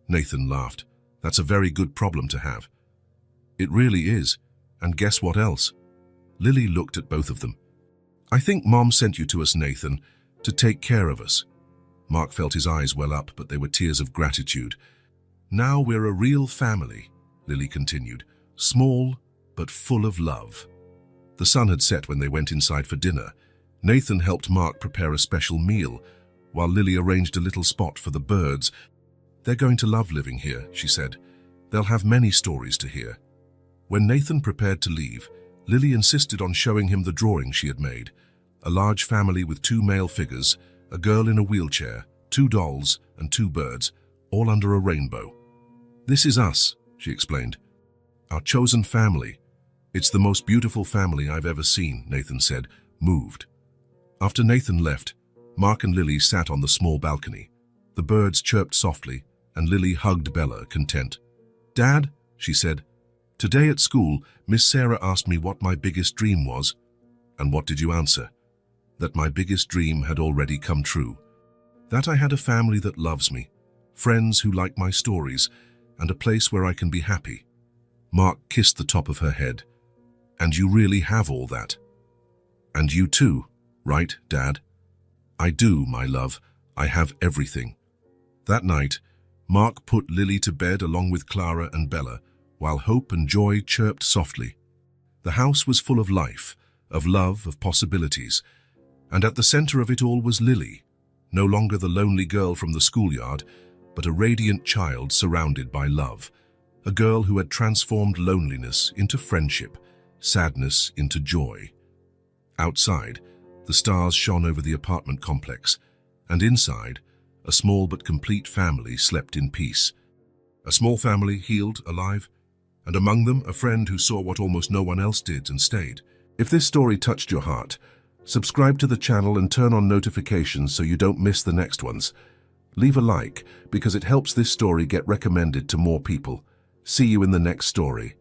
Nathan laughed. "That's a very good problem to have." "It really is. And guess what else?" Lily looked at both of them. "I think Mom sent you to us, Nathan, to take care of us." Mark felt his eyes well up, but they were tears of gratitude. "Now we're a real family," Lily continued, "small but full of love." The sun had set when they went inside for dinner. Nathan helped Mark prepare a special meal, while Lily arranged a little spot for the birds. "They're going to love living here," she said. "They'll have many stories to hear." When Nathan prepared to leave, Lily insisted on showing him the drawing she had made. A large family with 2 male figures, a girl in a wheelchair, 2 dolls, and 2 birds, all under a rainbow. "This is us," she explained. "Our chosen family. It's the most beautiful family I've ever seen," Nathan said, moved. After Nathan left, Mark and Lily sat on the small balcony. The birds chirped softly, and Lily hugged Bella, content. "Dad," she said, "today at school, Miss Sarah asked me what my biggest dream was." "And what did you answer?" "That my biggest dream had already come true. That I had a family that loves me, friends who like my stories, and a place where I can be happy. Mark kissed the top of her head. And you really have all that? And you too, right, Dad? I do, my love. I have everything. That night, Mark put Lily to bed along with Clara and Bella, while Hope and Joy chirped softly. The house was full of life, of love, of possibilities, and at the center of it all was Lily, no longer the lonely girl from the schoolyard, but a radiant child surrounded by love, a girl who had transformed loneliness into friendship, sadness into joy. Outside, the stars shone over the apartment complex, and inside, a small but complete family slept in peace. A small family, healed, alive, and among them a friend who saw what almost no one else did and stayed. If this story touched your heart, subscribe to the channel and turn on notifications so you don't miss the next ones. Leave a like because it helps this story get recommended to more people. See you in the next story.